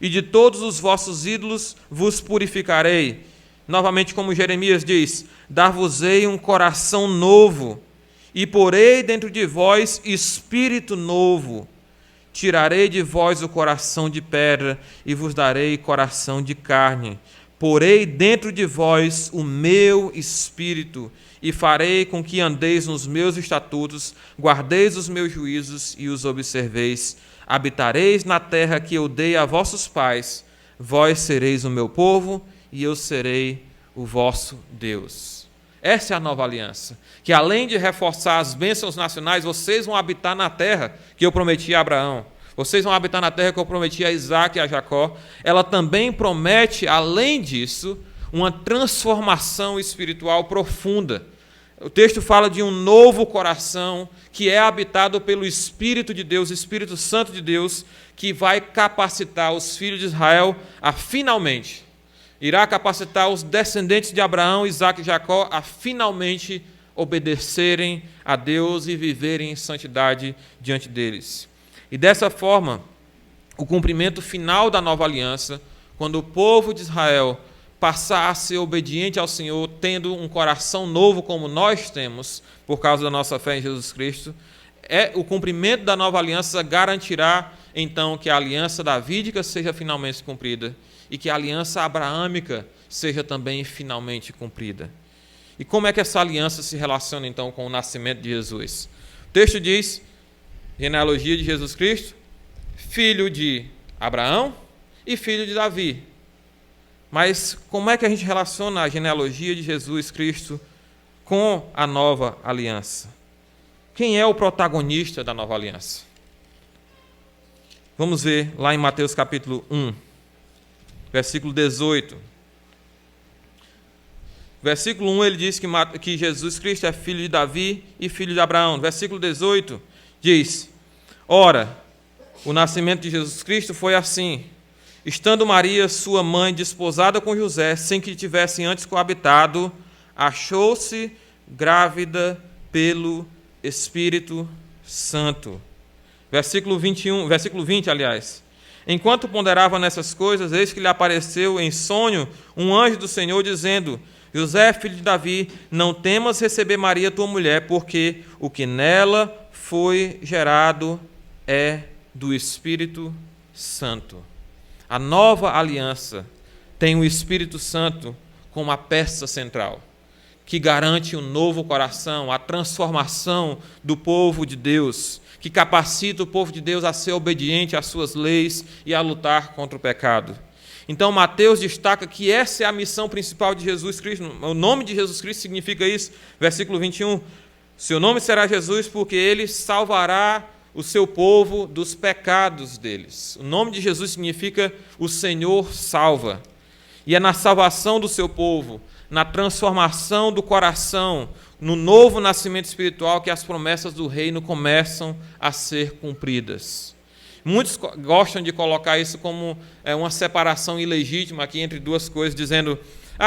e de todos os vossos ídolos vos purificarei. Novamente, como Jeremias diz: dar-vos-ei um coração novo, e porei dentro de vós espírito novo. Tirarei de vós o coração de pedra, e vos darei coração de carne. Porei dentro de vós o meu espírito, e farei com que andeis nos meus estatutos, guardeis os meus juízos e os observeis. Habitareis na terra que eu dei a vossos pais, vós sereis o meu povo, e eu serei o vosso Deus. Essa é a nova aliança, que além de reforçar as bênçãos nacionais, vocês vão habitar na terra que eu prometi a Abraão, vocês vão habitar na terra que eu prometi a Isaac e a Jacó. Ela também promete, além disso, uma transformação espiritual profunda. O texto fala de um novo coração que é habitado pelo Espírito de Deus, Espírito Santo de Deus, que vai capacitar os filhos de Israel a finalmente, irá capacitar os descendentes de Abraão, Isaac e Jacó a finalmente obedecerem a Deus e viverem em santidade diante deles. E dessa forma, o cumprimento final da nova aliança, quando o povo de Israel passar a ser obediente ao Senhor, tendo um coração novo como nós temos, por causa da nossa fé em Jesus Cristo, o cumprimento da nova aliança garantirá, então, que a aliança davídica seja finalmente cumprida e que a aliança abraâmica seja também finalmente cumprida. E como é que essa aliança se relaciona, então, com o nascimento de Jesus? O texto diz, genealogia de Jesus Cristo, filho de Abraão e filho de Davi. Mas como é que a gente relaciona a genealogia de Jesus Cristo com a nova aliança? Quem é o protagonista da nova aliança? Vamos ver lá em Mateus capítulo 1, versículo 18. Versículo 1 ele diz que Jesus Cristo é filho de Davi e filho de Abraão. Versículo 18 diz: ora, o nascimento de Jesus Cristo foi assim: estando Maria, sua mãe, desposada com José, sem que tivessem antes coabitado, achou-se grávida pelo Espírito Santo. Versículo 20, aliás. Enquanto ponderava nessas coisas, eis que lhe apareceu em sonho um anjo do Senhor, dizendo: José, filho de Davi, não temas receber Maria, tua mulher, porque o que nela foi gerado é do Espírito Santo. A nova aliança tem o Espírito Santo como a peça central, que garante um novo coração, a transformação do povo de Deus, que capacita o povo de Deus a ser obediente às suas leis e a lutar contra o pecado. Então, Mateus destaca que essa é a missão principal de Jesus Cristo. O nome de Jesus Cristo significa isso. Versículo 21. Seu nome será Jesus, porque ele salvará o seu povo dos pecados deles. O nome de Jesus significa o Senhor salva. E é na salvação do seu povo, na transformação do coração, no novo nascimento espiritual, que as promessas do reino começam a ser cumpridas. Muitos gostam de colocar isso como uma separação ilegítima aqui entre duas coisas, dizendo: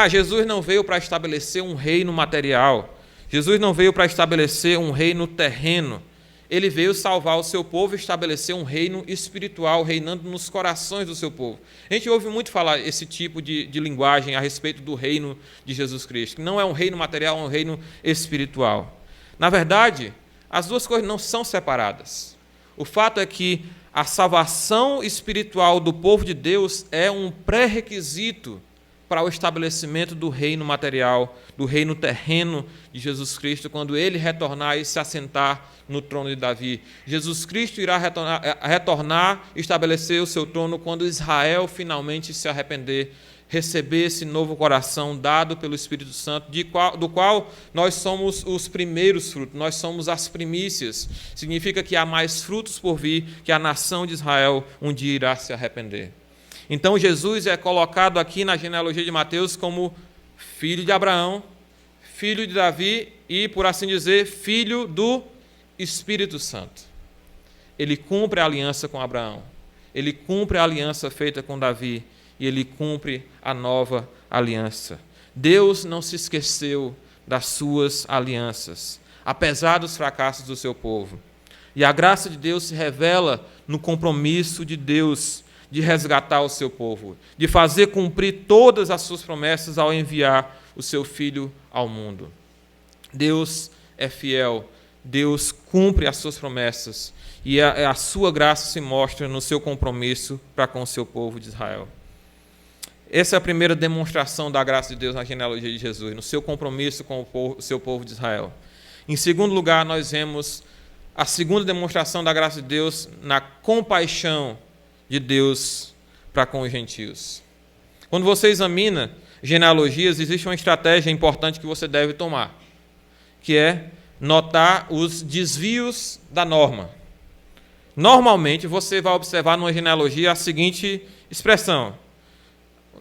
Jesus não veio para estabelecer um reino material, Jesus não veio para estabelecer um reino terreno, ele veio salvar o seu povo e estabelecer um reino espiritual, reinando nos corações do seu povo. A gente ouve muito falar esse tipo de linguagem a respeito do reino de Jesus Cristo, que não é um reino material, é um reino espiritual. Na verdade, as duas coisas não são separadas. O fato é que a salvação espiritual do povo de Deus é um pré-requisito para o estabelecimento do reino material, do reino terreno de Jesus Cristo, quando ele retornar e se assentar no trono de Davi. Jesus Cristo irá retornar e estabelecer o seu trono quando Israel finalmente se arrepender, receber esse novo coração dado pelo Espírito Santo, do qual nós somos os primeiros frutos, nós somos as primícias. Significa que há mais frutos por vir, que a nação de Israel um dia irá se arrepender. Então Jesus é colocado aqui na genealogia de Mateus como filho de Abraão, filho de Davi e, por assim dizer, filho do Espírito Santo. Ele cumpre a aliança com Abraão, ele cumpre a aliança feita com Davi e ele cumpre a nova aliança. Deus não se esqueceu das suas alianças, apesar dos fracassos do seu povo. E a graça de Deus se revela no compromisso de Deus de resgatar o seu povo, de fazer cumprir todas as suas promessas ao enviar o seu Filho ao mundo. Deus é fiel, Deus cumpre as suas promessas e a sua graça se mostra no seu compromisso para com o seu povo de Israel. Essa é a primeira demonstração da graça de Deus na genealogia de Jesus, no seu compromisso com o seu povo de Israel. Em segundo lugar, nós vemos a segunda demonstração da graça de Deus na compaixão de Deus para com os gentios. Quando você examina genealogias, existe uma estratégia importante que você deve tomar, que é notar os desvios da norma. Normalmente, você vai observar numa genealogia a seguinte expressão,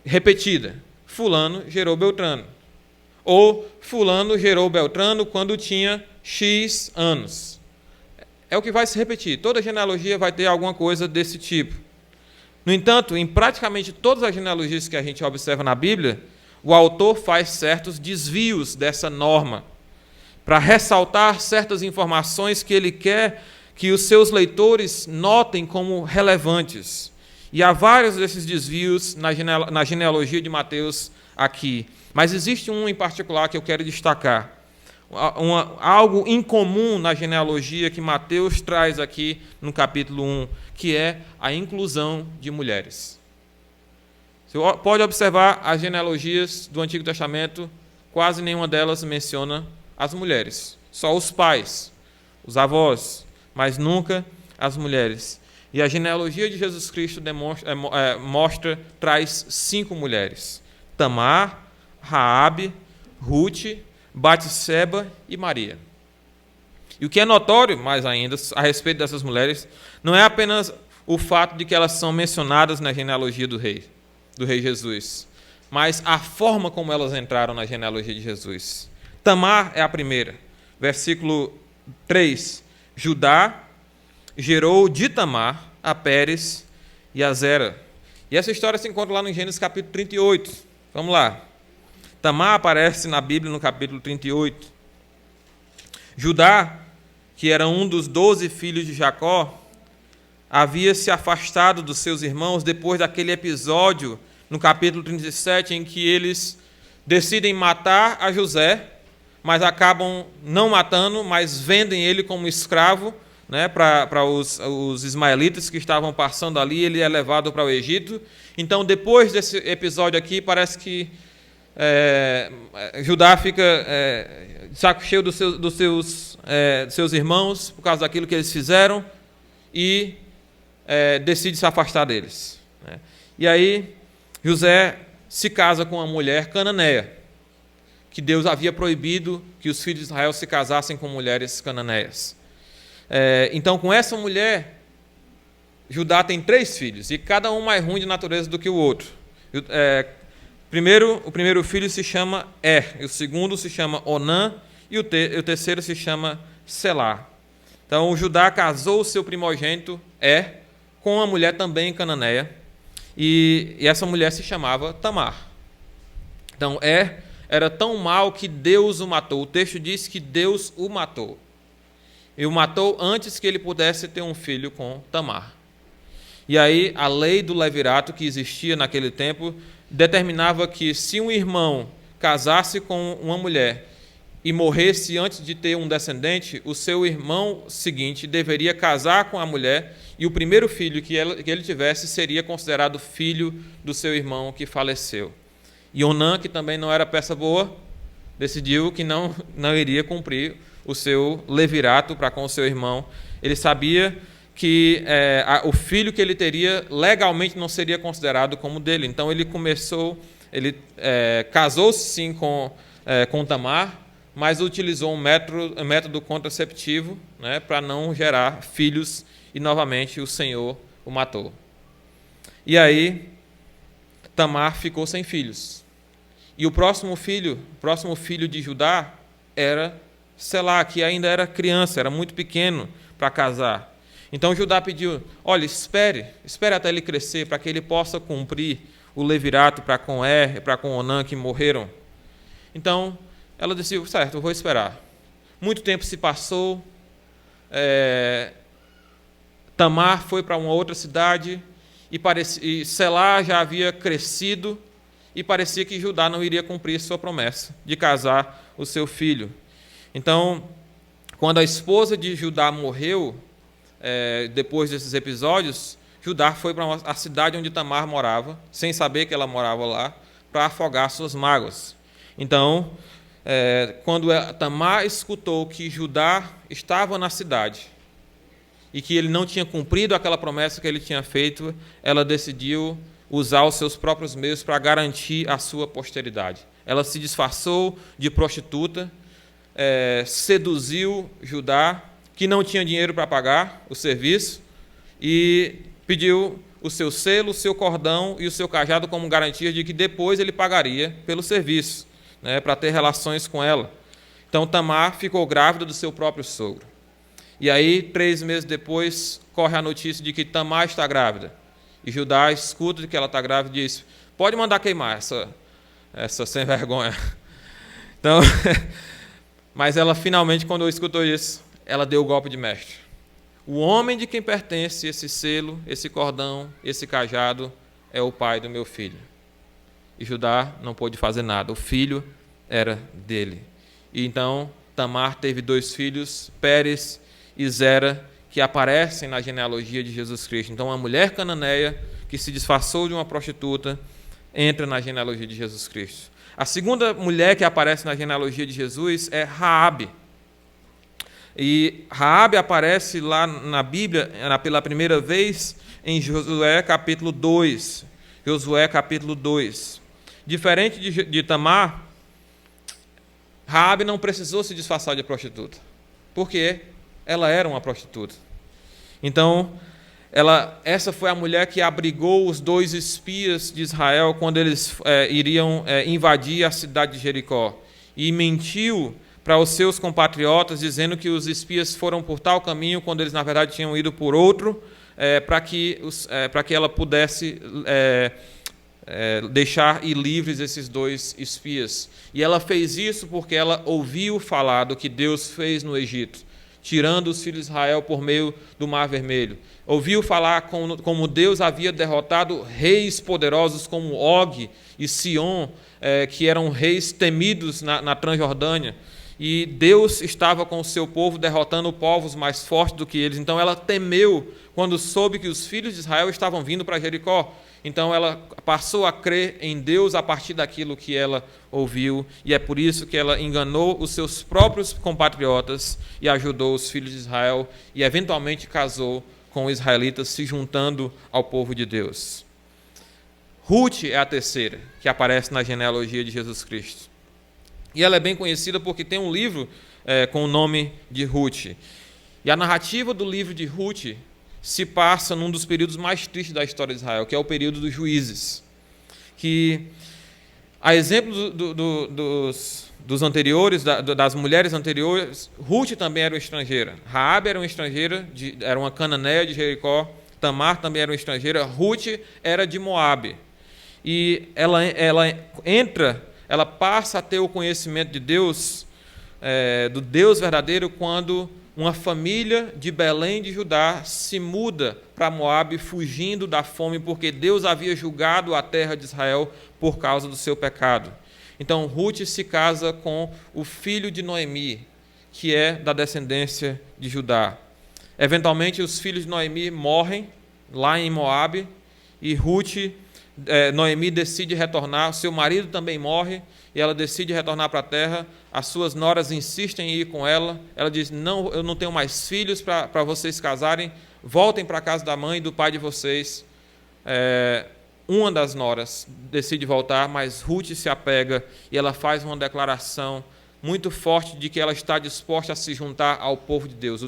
repetida: fulano gerou Beltrano. Ou fulano gerou Beltrano quando tinha X anos. É o que vai se repetir. Toda genealogia vai ter alguma coisa desse tipo. No entanto, em praticamente todas as genealogias que a gente observa na Bíblia, o autor faz certos desvios dessa norma, para ressaltar certas informações que ele quer que os seus leitores notem como relevantes. E há vários desses desvios na genealogia de Mateus aqui. Mas existe um em particular que eu quero destacar. Algo incomum na genealogia que Mateus traz aqui no capítulo 1, que é a inclusão de mulheres. Você pode observar as genealogias do Antigo Testamento, quase nenhuma delas menciona as mulheres. Só os pais, os avós, mas nunca as mulheres. E a genealogia de Jesus Cristo traz 5 mulheres: Tamar, Raabe, Ruth, Batseba e Maria. E o que é notório, mais ainda, a respeito dessas mulheres, não é apenas o fato de que elas são mencionadas na genealogia do rei Jesus, mas a forma como elas entraram na genealogia de Jesus. Tamar é a primeira. Versículo 3. Judá gerou de Tamar a Pérez e a Zera. E essa história se encontra lá no Gênesis capítulo 38. Vamos lá. Tamar aparece na Bíblia no capítulo 38. Judá, que era um dos 12 filhos de Jacó, havia se afastado dos seus irmãos depois daquele episódio no capítulo 37, em que eles decidem matar a José, mas acabam não matando, mas vendem ele como escravo, né, para os ismaelitas que estavam passando ali. Ele é levado para o Egito. Então, depois desse episódio aqui, parece que Judá fica de saco cheio dos seus irmãos, por causa daquilo que eles fizeram, e decide se afastar deles. Né? E aí, José se casa com uma mulher cananeia, que Deus havia proibido que os filhos de Israel se casassem com mulheres cananeias. Então, com essa mulher, Judá tem 3 filhos, e cada um mais ruim de natureza do que o outro. O primeiro filho se chama e o segundo se chama Onã, e o terceiro se chama Selá. Então, Judá casou o seu primogênito, com uma mulher também cananeia, e essa mulher se chamava Tamar. Então, era tão mau que Deus o matou. O texto diz que Deus o matou. E o matou antes que ele pudesse ter um filho com Tamar. E aí, a lei do levirato que existia naquele tempo determinava que, se um irmão casasse com uma mulher e morresse antes de ter um descendente, o seu irmão seguinte deveria casar com a mulher, e o primeiro filho que ele tivesse seria considerado filho do seu irmão que faleceu. E Onã, que também não era peça boa, decidiu que não iria cumprir o seu levirato para com o seu irmão. Ele sabia que o filho que ele teria legalmente não seria considerado como dele. Então ele casou-se sim com Tamar, mas utilizou um método contraceptivo, né, para não gerar filhos, e novamente o Senhor o matou. E aí Tamar ficou sem filhos. E o próximo filho de Judá era Selá, que ainda era criança, era muito pequeno para casar. Então Judá pediu: olha, espere até ele crescer, para que ele possa cumprir o levirato para com para com Onã, que morreram. Então ela decidiu: certo, eu vou esperar. Muito tempo se passou. Tamar foi para uma outra cidade, e Selá já havia crescido, e parecia que Judá não iria cumprir sua promessa de casar o seu filho. Então, quando a esposa de Judá morreu, depois desses episódios, Judá foi para a cidade onde Tamar morava, sem saber que ela morava lá, para afogar suas mágoas. Então, quando Tamar escutou que Judá estava na cidade e que ele não tinha cumprido aquela promessa que ele tinha feito, ela decidiu usar os seus próprios meios para garantir a sua posteridade. Ela se disfarçou de prostituta, seduziu Judá, que não tinha dinheiro para pagar o serviço, e pediu o seu selo, o seu cordão e o seu cajado como garantia de que depois ele pagaria pelo serviço, né, para ter relações com ela. Então Tamar ficou grávida do seu próprio sogro. E aí, 3 meses depois, corre a notícia de que Tamar está grávida. E Judá escuta que ela está grávida e diz: pode mandar queimar essa sem vergonha. Então, mas ela finalmente, quando escutou isso, ela deu o golpe de mestre. o homem de quem pertence esse selo, esse cordão, esse cajado, é o pai do meu filho. E Judá não pôde fazer nada, o filho era dele. E então Tamar teve 2 filhos, Pérez e Zera, que aparecem na genealogia de Jesus Cristo. Então, uma mulher cananeia que se disfarçou de uma prostituta entra na genealogia de Jesus Cristo. A segunda mulher que aparece na genealogia de Jesus é Raabe. E Raabe aparece lá na Bíblia pela primeira vez em Josué capítulo 2. Josué capítulo 2. Diferente de Tamar, Raabe não precisou se disfarçar de prostituta, porque ela era uma prostituta. Então, essa foi a mulher que abrigou os 2 espias de Israel quando eles iriam invadir a cidade de Jericó. E mentiu para os seus compatriotas, dizendo que os espias foram por tal caminho, quando eles, na verdade, tinham ido por outro, para que ela pudesse deixar ir livres esses 2 espias. E ela fez isso porque ela ouviu falar do que Deus fez no Egito, tirando os filhos de Israel por meio do Mar Vermelho. Ouviu falar como Deus havia derrotado reis poderosos como Og e Sion, que eram reis temidos na Transjordânia. E Deus estava com o seu povo derrotando povos mais fortes do que eles. Então ela temeu quando soube que os filhos de Israel estavam vindo para Jericó. Então ela passou a crer em Deus a partir daquilo que ela ouviu, e é por isso que ela enganou os seus próprios compatriotas e ajudou os filhos de Israel e eventualmente casou com israelitas, se juntando ao povo de Deus. Ruth é a terceira que aparece na genealogia de Jesus Cristo. E ela é bem conhecida porque tem um livro com o nome de Ruth. E a narrativa do livro de Ruth se passa num dos períodos mais tristes da história de Israel, que é o período dos juízes. Que, a exemplo dos anteriores, das mulheres anteriores, Ruth também era uma estrangeira. Raabe era uma estrangeira, era uma cananeia de Jericó. Tamar também era uma estrangeira. Ruth era de Moabe. E ela passa a ter o conhecimento de Deus, do Deus verdadeiro, quando uma família de Belém de Judá se muda para Moabe, fugindo da fome, porque Deus havia julgado a terra de Israel por causa do seu pecado. Então, Ruth se casa com o filho de Noemi, que é da descendência de Judá. Eventualmente, os filhos de Noemi morrem lá em Moabe, e Noemi decide retornar, seu marido também morre, e ela decide retornar para a terra. As suas noras insistem em ir com ela. Ela diz: não, eu não tenho mais filhos para vocês casarem, voltem para a casa da mãe e do pai de vocês. Uma das noras decide voltar, mas Ruth se apega e ela faz uma declaração muito forte de que ela está disposta a se juntar ao povo de Deus.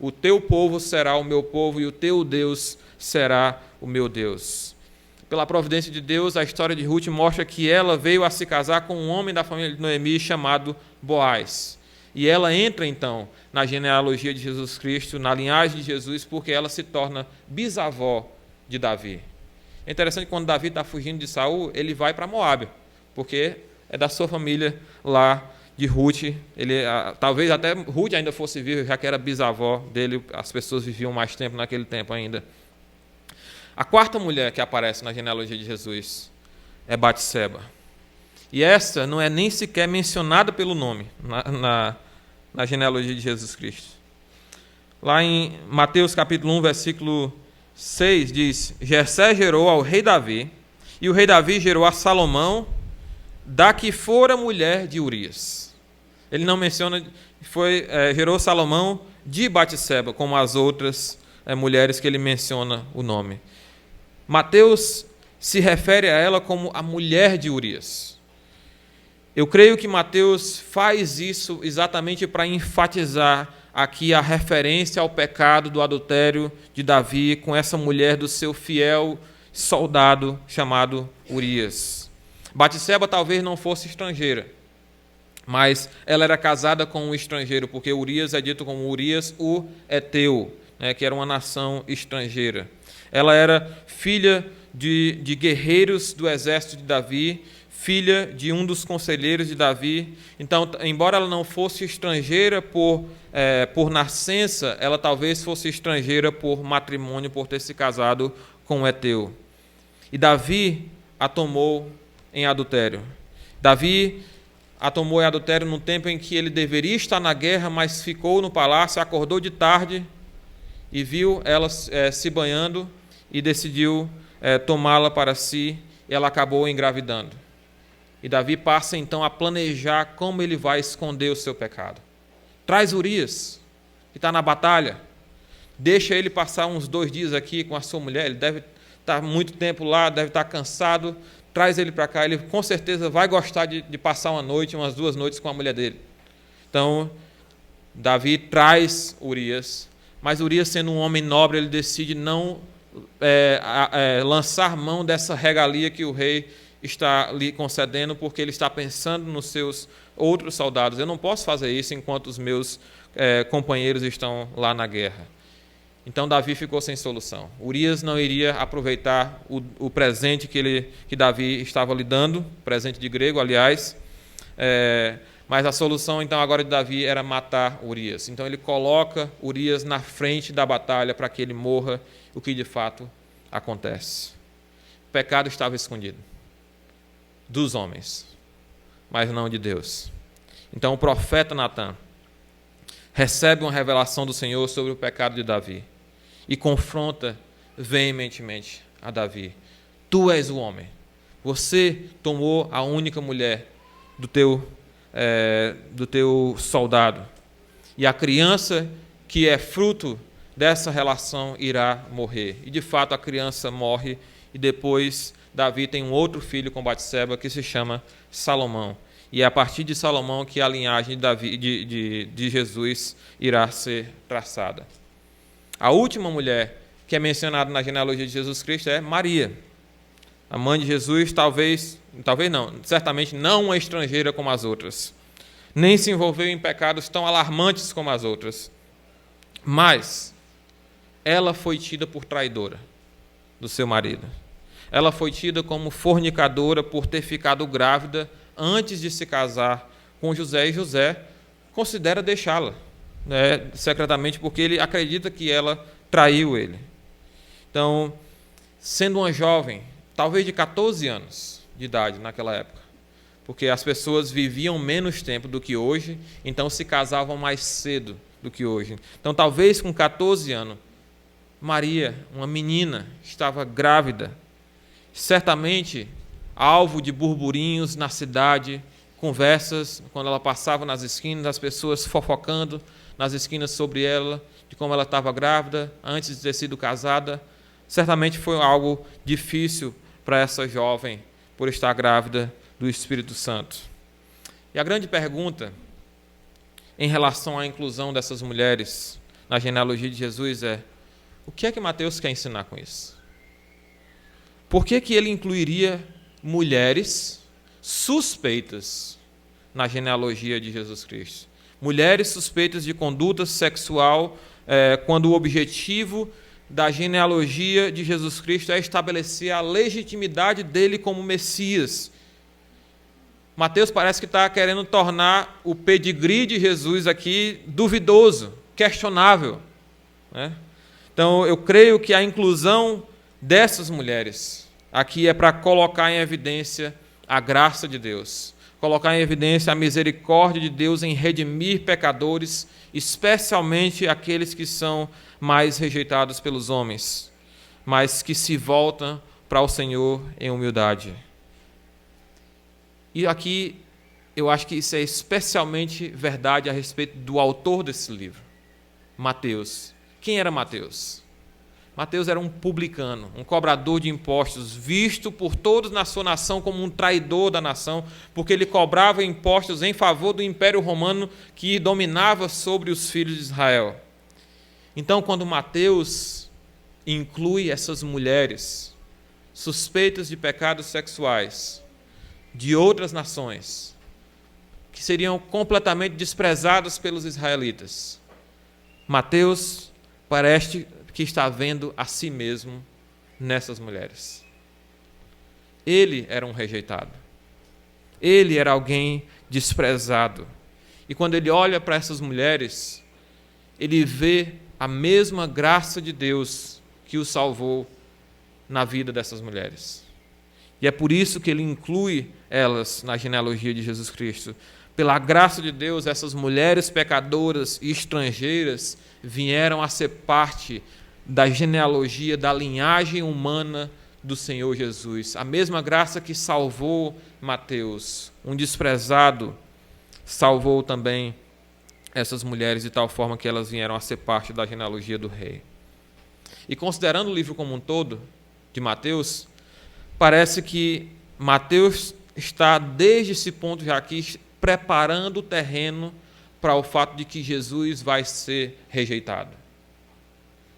O teu povo será o meu povo e o teu Deus será o meu Deus. Pela providência de Deus, a história de Ruth mostra que ela veio a se casar com um homem da família de Noemi chamado Boaz. E ela entra, então, na genealogia de Jesus Cristo, na linhagem de Jesus, porque ela se torna bisavó de Davi. É interessante que quando Davi está fugindo de Saul, ele vai para Moabe, porque é da sua família lá de Ruth. Talvez até Ruth ainda fosse viva, já que era bisavó dele, as pessoas viviam mais tempo naquele tempo ainda. A quarta mulher que aparece na genealogia de Jesus é Batseba. E essa não é nem sequer mencionada pelo nome na genealogia de Jesus Cristo. Lá em Mateus capítulo 1, versículo 6, diz: Jessé gerou ao rei Davi, e o rei Davi gerou a Salomão, da que fora mulher de Urias. Ele não menciona, gerou Salomão de Batseba, como as outras mulheres que ele menciona o nome. Mateus se refere a ela como a mulher de Urias. Eu creio que Mateus faz isso exatamente para enfatizar aqui a referência ao pecado do adultério de Davi com essa mulher do seu fiel soldado chamado Urias. Batseba talvez não fosse estrangeira, mas ela era casada com um estrangeiro, porque Urias é dito como Urias o Eteu, que era uma nação estrangeira. Ela era filha de guerreiros do exército de Davi, filha de um dos conselheiros de Davi. Então, embora ela não fosse estrangeira por nascença, ela talvez fosse estrangeira por matrimônio, por ter se casado com um heteu. E Davi a tomou em adultério. Davi a tomou em adultério no tempo em que ele deveria estar na guerra, mas ficou no palácio, acordou de tarde e viu ela se banhando e decidiu tomá-la para si, e ela acabou engravidando. E Davi passa então a planejar como ele vai esconder o seu pecado. Traz Urias, que está na batalha, deixa ele passar uns 2 dias aqui com a sua mulher, ele deve estar muito tempo lá, deve estar cansado, traz ele para cá, ele com certeza vai gostar de passar uma noite, umas 2 noites com a mulher dele. Então, Davi traz Urias, mas Urias, sendo um homem nobre, ele decide não lançar mão dessa regalia que o rei está lhe concedendo, porque ele está pensando nos seus outros soldados. Eu não posso fazer isso enquanto os meus companheiros estão lá na guerra. Então Davi ficou sem solução. Urias não iria aproveitar o presente que Davi estava lhe dando, presente de grego, aliás, mas a solução então agora de Davi era matar Urias. Então ele coloca Urias na frente da batalha para que ele morra, o que de fato acontece. O pecado estava escondido dos homens, mas não de Deus. Então o profeta Natã recebe uma revelação do Senhor sobre o pecado de Davi e confronta veementemente a Davi. Tu és o homem. Você tomou a única mulher do teu soldado. E a criança que é fruto dessa relação irá morrer. E de fato a criança morre, e depois Davi tem um outro filho com Batseba que se chama Salomão. E é a partir de Salomão que a linhagem de Davi, de Jesus irá ser traçada. A última mulher que é mencionada na genealogia de Jesus Cristo é Maria. A mãe de Jesus, talvez não, certamente não uma estrangeira como as outras. Nem se envolveu em pecados tão alarmantes como as outras. Mas ela foi tida por traidora do seu marido. Ela foi tida como fornicadora por ter ficado grávida antes de se casar com José, e José considera deixá-la, secretamente, porque ele acredita que ela traiu ele. Então, sendo uma jovem, talvez de 14 anos de idade naquela época, porque as pessoas viviam menos tempo do que hoje, então se casavam mais cedo do que hoje. Então, talvez com 14 anos, Maria, uma menina, estava grávida, certamente alvo de burburinhos na cidade, conversas, quando ela passava nas esquinas, as pessoas fofocando nas esquinas sobre ela, de como ela estava grávida, antes de ter sido casada. Certamente foi algo difícil para essa jovem, por estar grávida do Espírito Santo. E a grande pergunta em relação à inclusão dessas mulheres na genealogia de Jesus é: o que é que Mateus quer ensinar com isso? Por que ele incluiria mulheres suspeitas na genealogia de Jesus Cristo? Mulheres suspeitas de conduta sexual, quando o objetivo da genealogia de Jesus Cristo é estabelecer a legitimidade dele como Messias. Mateus parece que está querendo tornar o pedigree de Jesus aqui duvidoso, questionável, né? Então, eu creio que a inclusão dessas mulheres aqui é para colocar em evidência a graça de Deus, colocar em evidência a misericórdia de Deus em redimir pecadores, especialmente aqueles que são mais rejeitados pelos homens, mas que se voltam para o Senhor em humildade. E aqui eu acho que isso é especialmente verdade a respeito do autor desse livro, Mateus. Quem era Mateus? Mateus era um publicano, um cobrador de impostos, visto por todos na sua nação como um traidor da nação, porque ele cobrava impostos em favor do Império Romano que dominava sobre os filhos de Israel. Então, quando Mateus inclui essas mulheres suspeitas de pecados sexuais de outras nações, que seriam completamente desprezadas pelos israelitas, Mateus parece que está vendo a si mesmo nessas mulheres. Ele era um rejeitado. Ele era alguém desprezado. E quando ele olha para essas mulheres, ele vê a mesma graça de Deus que o salvou na vida dessas mulheres. E é por isso que ele inclui elas na genealogia de Jesus Cristo. Pela graça de Deus, essas mulheres pecadoras e estrangeiras vieram a ser parte da genealogia, da linhagem humana do Senhor Jesus. A mesma graça que salvou Mateus, um desprezado, salvou também essas mulheres de tal forma que elas vieram a ser parte da genealogia do rei. E considerando o livro como um todo, de Mateus, parece que Mateus está, desde esse ponto já aqui, preparando o terreno para o fato de que Jesus vai ser rejeitado.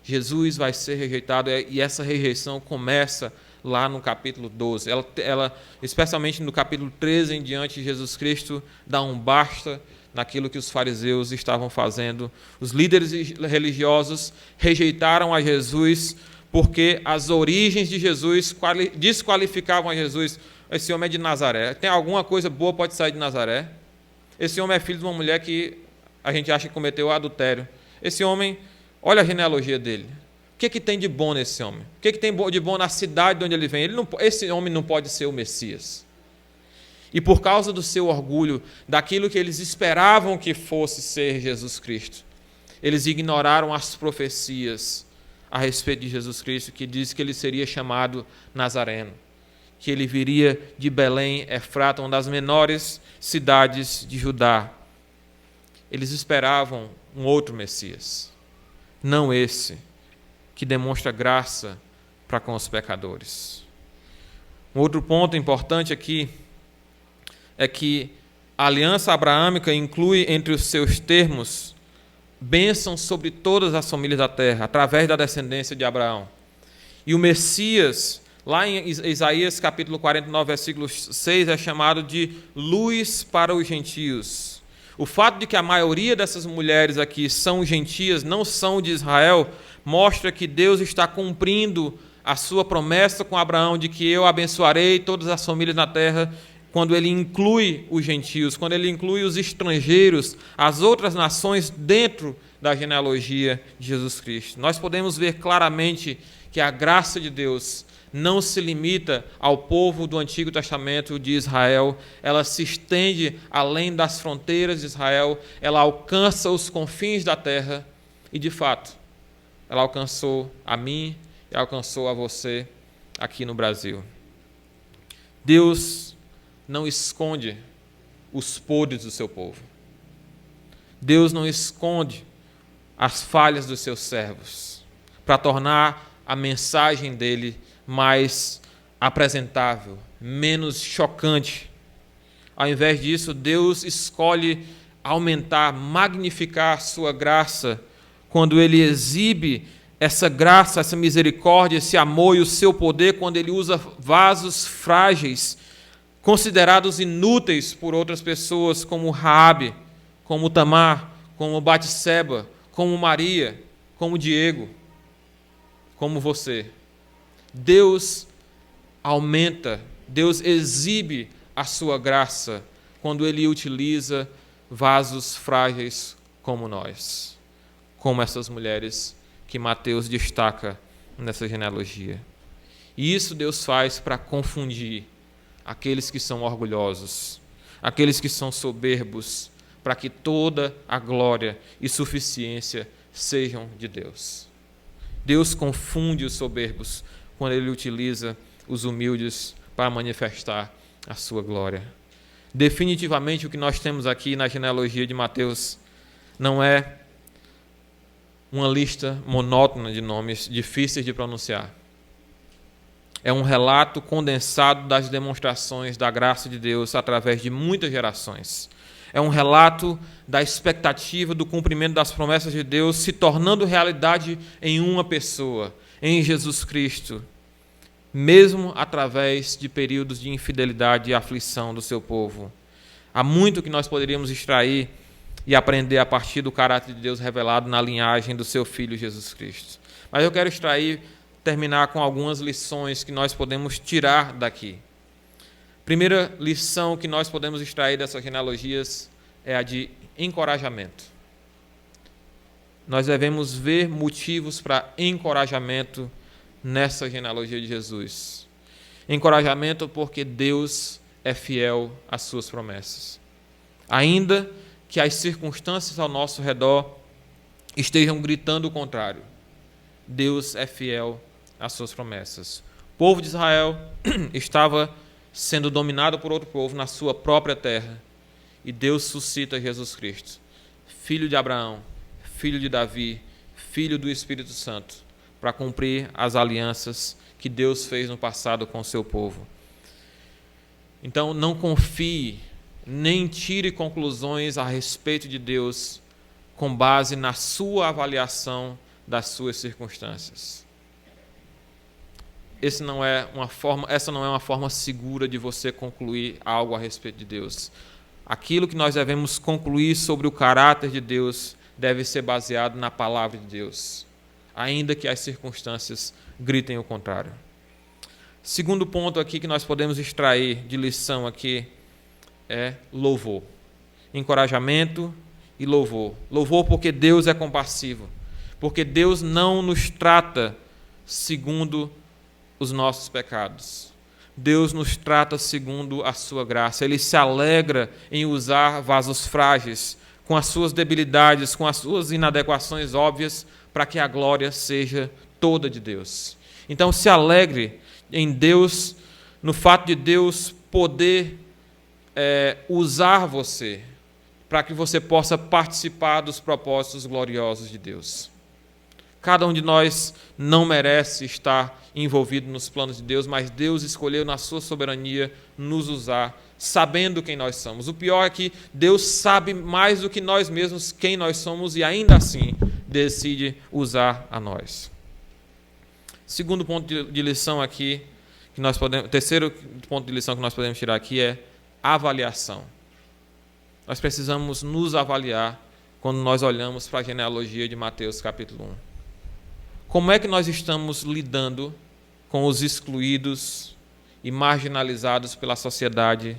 Jesus vai ser rejeitado, e essa rejeição começa lá no capítulo 12. Ela, especialmente no capítulo 13 em diante, Jesus Cristo dá um basta naquilo que os fariseus estavam fazendo. Os líderes religiosos rejeitaram a Jesus porque as origens de Jesus desqualificavam a Jesus. Esse homem é de Nazaré. Tem alguma coisa boa pode sair de Nazaré? Esse homem é filho de uma mulher que a gente acha que cometeu adultério. Esse homem, olha a genealogia dele. O que tem de bom nesse homem? O que tem de bom na cidade de onde ele vem? Esse homem não pode ser o Messias. E por causa do seu orgulho, daquilo que eles esperavam que fosse ser Jesus Cristo, eles ignoraram as profecias a respeito de Jesus Cristo, que diz que ele seria chamado Nazareno, que ele viria de Belém, Efrata, uma das menores cidades de Judá. Eles esperavam um outro Messias, não esse, que demonstra graça para com os pecadores. Um outro ponto importante aqui é que a aliança abraâmica inclui entre os seus termos bênçãos sobre todas as famílias da terra, através da descendência de Abraão. E o Messias, lá em Isaías capítulo 49, versículo 6, é chamado de luz para os gentios. O fato de que a maioria dessas mulheres aqui são gentias, não são de Israel, mostra que Deus está cumprindo a sua promessa com Abraão de que eu abençoarei todas as famílias na terra, quando ele inclui os gentios, quando ele inclui os estrangeiros, as outras nações dentro da genealogia de Jesus Cristo. Nós podemos ver claramente que a graça de Deus não se limita ao povo do Antigo Testamento de Israel, ela se estende além das fronteiras de Israel, ela alcança os confins da terra e, de fato, ela alcançou a mim e alcançou a você aqui no Brasil. Deus não esconde os podres do seu povo. Deus não esconde as falhas dos seus servos para tornar a mensagem dele mais apresentável, menos chocante. Ao invés disso, Deus escolhe aumentar, magnificar a sua graça quando ele exibe essa graça, essa misericórdia, esse amor e o seu poder quando ele usa vasos frágeis, considerados inúteis por outras pessoas, como Raabe, como Tamar, como Batseba, como Maria, como Diego, como você. Deus aumenta, Deus exibe a sua graça quando ele utiliza vasos frágeis como nós, como essas mulheres que Mateus destaca nessa genealogia. E isso Deus faz para confundir aqueles que são orgulhosos, aqueles que são soberbos, para que toda a glória e suficiência sejam de Deus. Deus confunde os soberbos quando ele utiliza os humildes para manifestar a sua glória. Definitivamente o que nós temos aqui na genealogia de Mateus não é uma lista monótona de nomes difíceis de pronunciar. É um relato condensado das demonstrações da graça de Deus através de muitas gerações. É um relato da expectativa do cumprimento das promessas de Deus se tornando realidade em uma pessoa, em Jesus Cristo, mesmo através de períodos de infidelidade e aflição do seu povo. Há muito que nós poderíamos extrair e aprender a partir do caráter de Deus revelado na linhagem do seu Filho Jesus Cristo. Mas eu quero terminar com algumas lições que nós podemos tirar daqui. Primeira lição que nós podemos extrair dessas genealogias é a de encorajamento. Nós devemos ver motivos para encorajamento nessa genealogia de Jesus. Encorajamento porque Deus é fiel às suas promessas. Ainda que as circunstâncias ao nosso redor estejam gritando o contrário, Deus é fiel às suas promessas. O povo de Israel estava sendo dominado por outro povo na sua própria terra, e Deus suscita Jesus Cristo, filho de Abraão, filho de Davi, filho do Espírito Santo, para cumprir as alianças que Deus fez no passado com o seu povo. Então, não confie, nem tire conclusões a respeito de Deus com base na sua avaliação das suas circunstâncias. Essa não é uma forma segura de você concluir algo a respeito de Deus. Aquilo que nós devemos concluir sobre o caráter de Deus deve ser baseado na palavra de Deus, ainda que as circunstâncias gritem o contrário. Segundo ponto aqui que nós podemos extrair de lição aqui é louvor. Encorajamento e louvor. Louvor porque Deus é compassivo, porque Deus não nos trata segundo os nossos pecados. Deus nos trata segundo a sua graça. Ele se alegra em usar vasos frágeis, com as suas debilidades, com as suas inadequações óbvias, para que a glória seja toda de Deus. Então, se alegre em Deus, no fato de Deus poder usar você, para que você possa participar dos propósitos gloriosos de Deus. Cada um de nós não merece estar envolvido nos planos de Deus, mas Deus escolheu na sua soberania nos usar, sabendo quem nós somos. O pior é que Deus sabe mais do que nós mesmos quem nós somos e ainda assim decide usar a nós. Segundo ponto de lição aqui, terceiro ponto de lição que nós podemos tirar aqui é avaliação. Nós precisamos nos avaliar quando nós olhamos para a genealogia de Mateus capítulo 1. Como é que nós estamos lidando com os excluídos e marginalizados pela sociedade,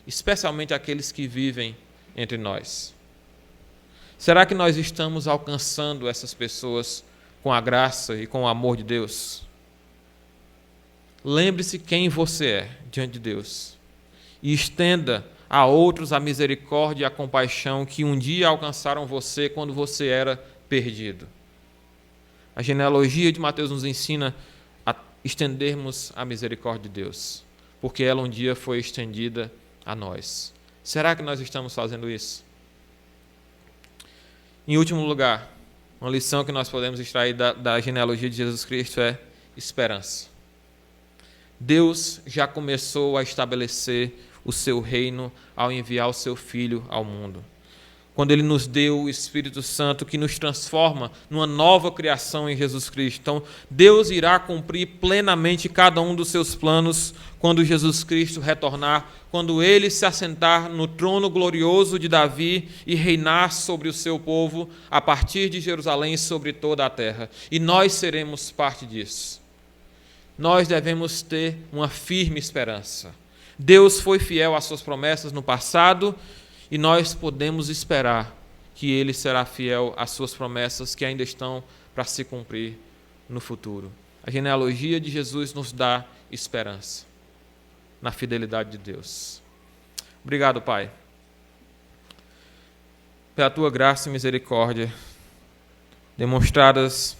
especialmente aqueles que vivem entre nós? Será que nós estamos alcançando essas pessoas com a graça e com o amor de Deus? Lembre-se quem você é diante de Deus e estenda a outros a misericórdia e a compaixão que um dia alcançaram você quando você era perdido. A genealogia de Mateus nos ensina a estendermos a misericórdia de Deus, porque ela um dia foi estendida a nós. Será que nós estamos fazendo isso? Em último lugar, uma lição que nós podemos extrair da genealogia de Jesus Cristo é esperança. Deus já começou a estabelecer o seu reino ao enviar o seu Filho ao mundo. Quando Ele nos deu o Espírito Santo que nos transforma numa nova criação em Jesus Cristo. Então, Deus irá cumprir plenamente cada um dos seus planos quando Jesus Cristo retornar, quando Ele se assentar no trono glorioso de Davi e reinar sobre o seu povo a partir de Jerusalém e sobre toda a terra. E nós seremos parte disso. Nós devemos ter uma firme esperança. Deus foi fiel às suas promessas no passado e nós podemos esperar que Ele será fiel às suas promessas que ainda estão para se cumprir no futuro. A genealogia de Jesus nos dá esperança na fidelidade de Deus. Obrigado, Pai, pela Tua graça e misericórdia demonstradas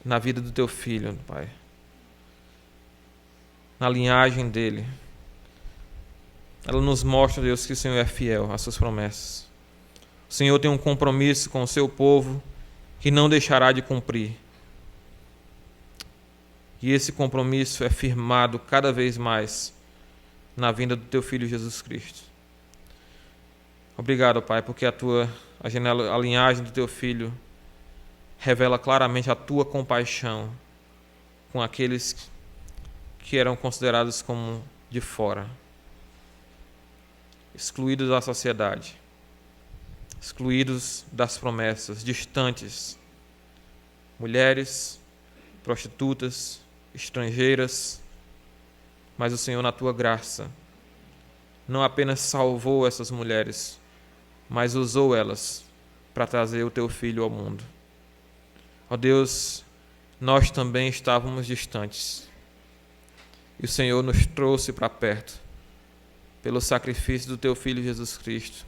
na vida do Teu Filho, Pai, na linhagem dele. Ela nos mostra, Deus, que o Senhor é fiel às suas promessas. O Senhor tem um compromisso com o seu povo que não deixará de cumprir. E esse compromisso é firmado cada vez mais na vinda do teu Filho Jesus Cristo. Obrigado, Pai, porque a linhagem do teu Filho revela claramente a tua compaixão com aqueles que eram considerados como de fora, excluídos da sociedade, excluídos das promessas, distantes, mulheres, prostitutas, estrangeiras, mas o Senhor, na tua graça, não apenas salvou essas mulheres, mas usou elas para trazer o teu filho ao mundo. Ó Deus, nós também estávamos distantes, e o Senhor nos trouxe para perto, pelo sacrifício do teu Filho Jesus Cristo,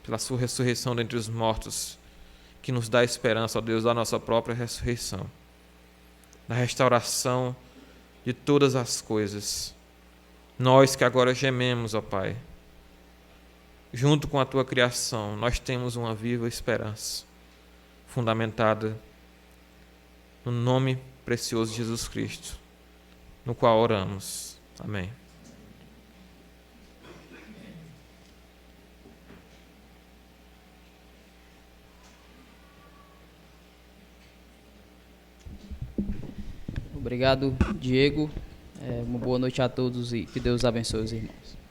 pela sua ressurreição dentre os mortos, que nos dá esperança, ó Deus, da nossa própria ressurreição, da restauração de todas as coisas. Nós que agora gememos, ó Pai, junto com a tua criação, nós temos uma viva esperança, fundamentada no nome precioso de Jesus Cristo, no qual oramos. Amém. Obrigado, Diego. Uma boa noite a todos e que Deus abençoe os irmãos.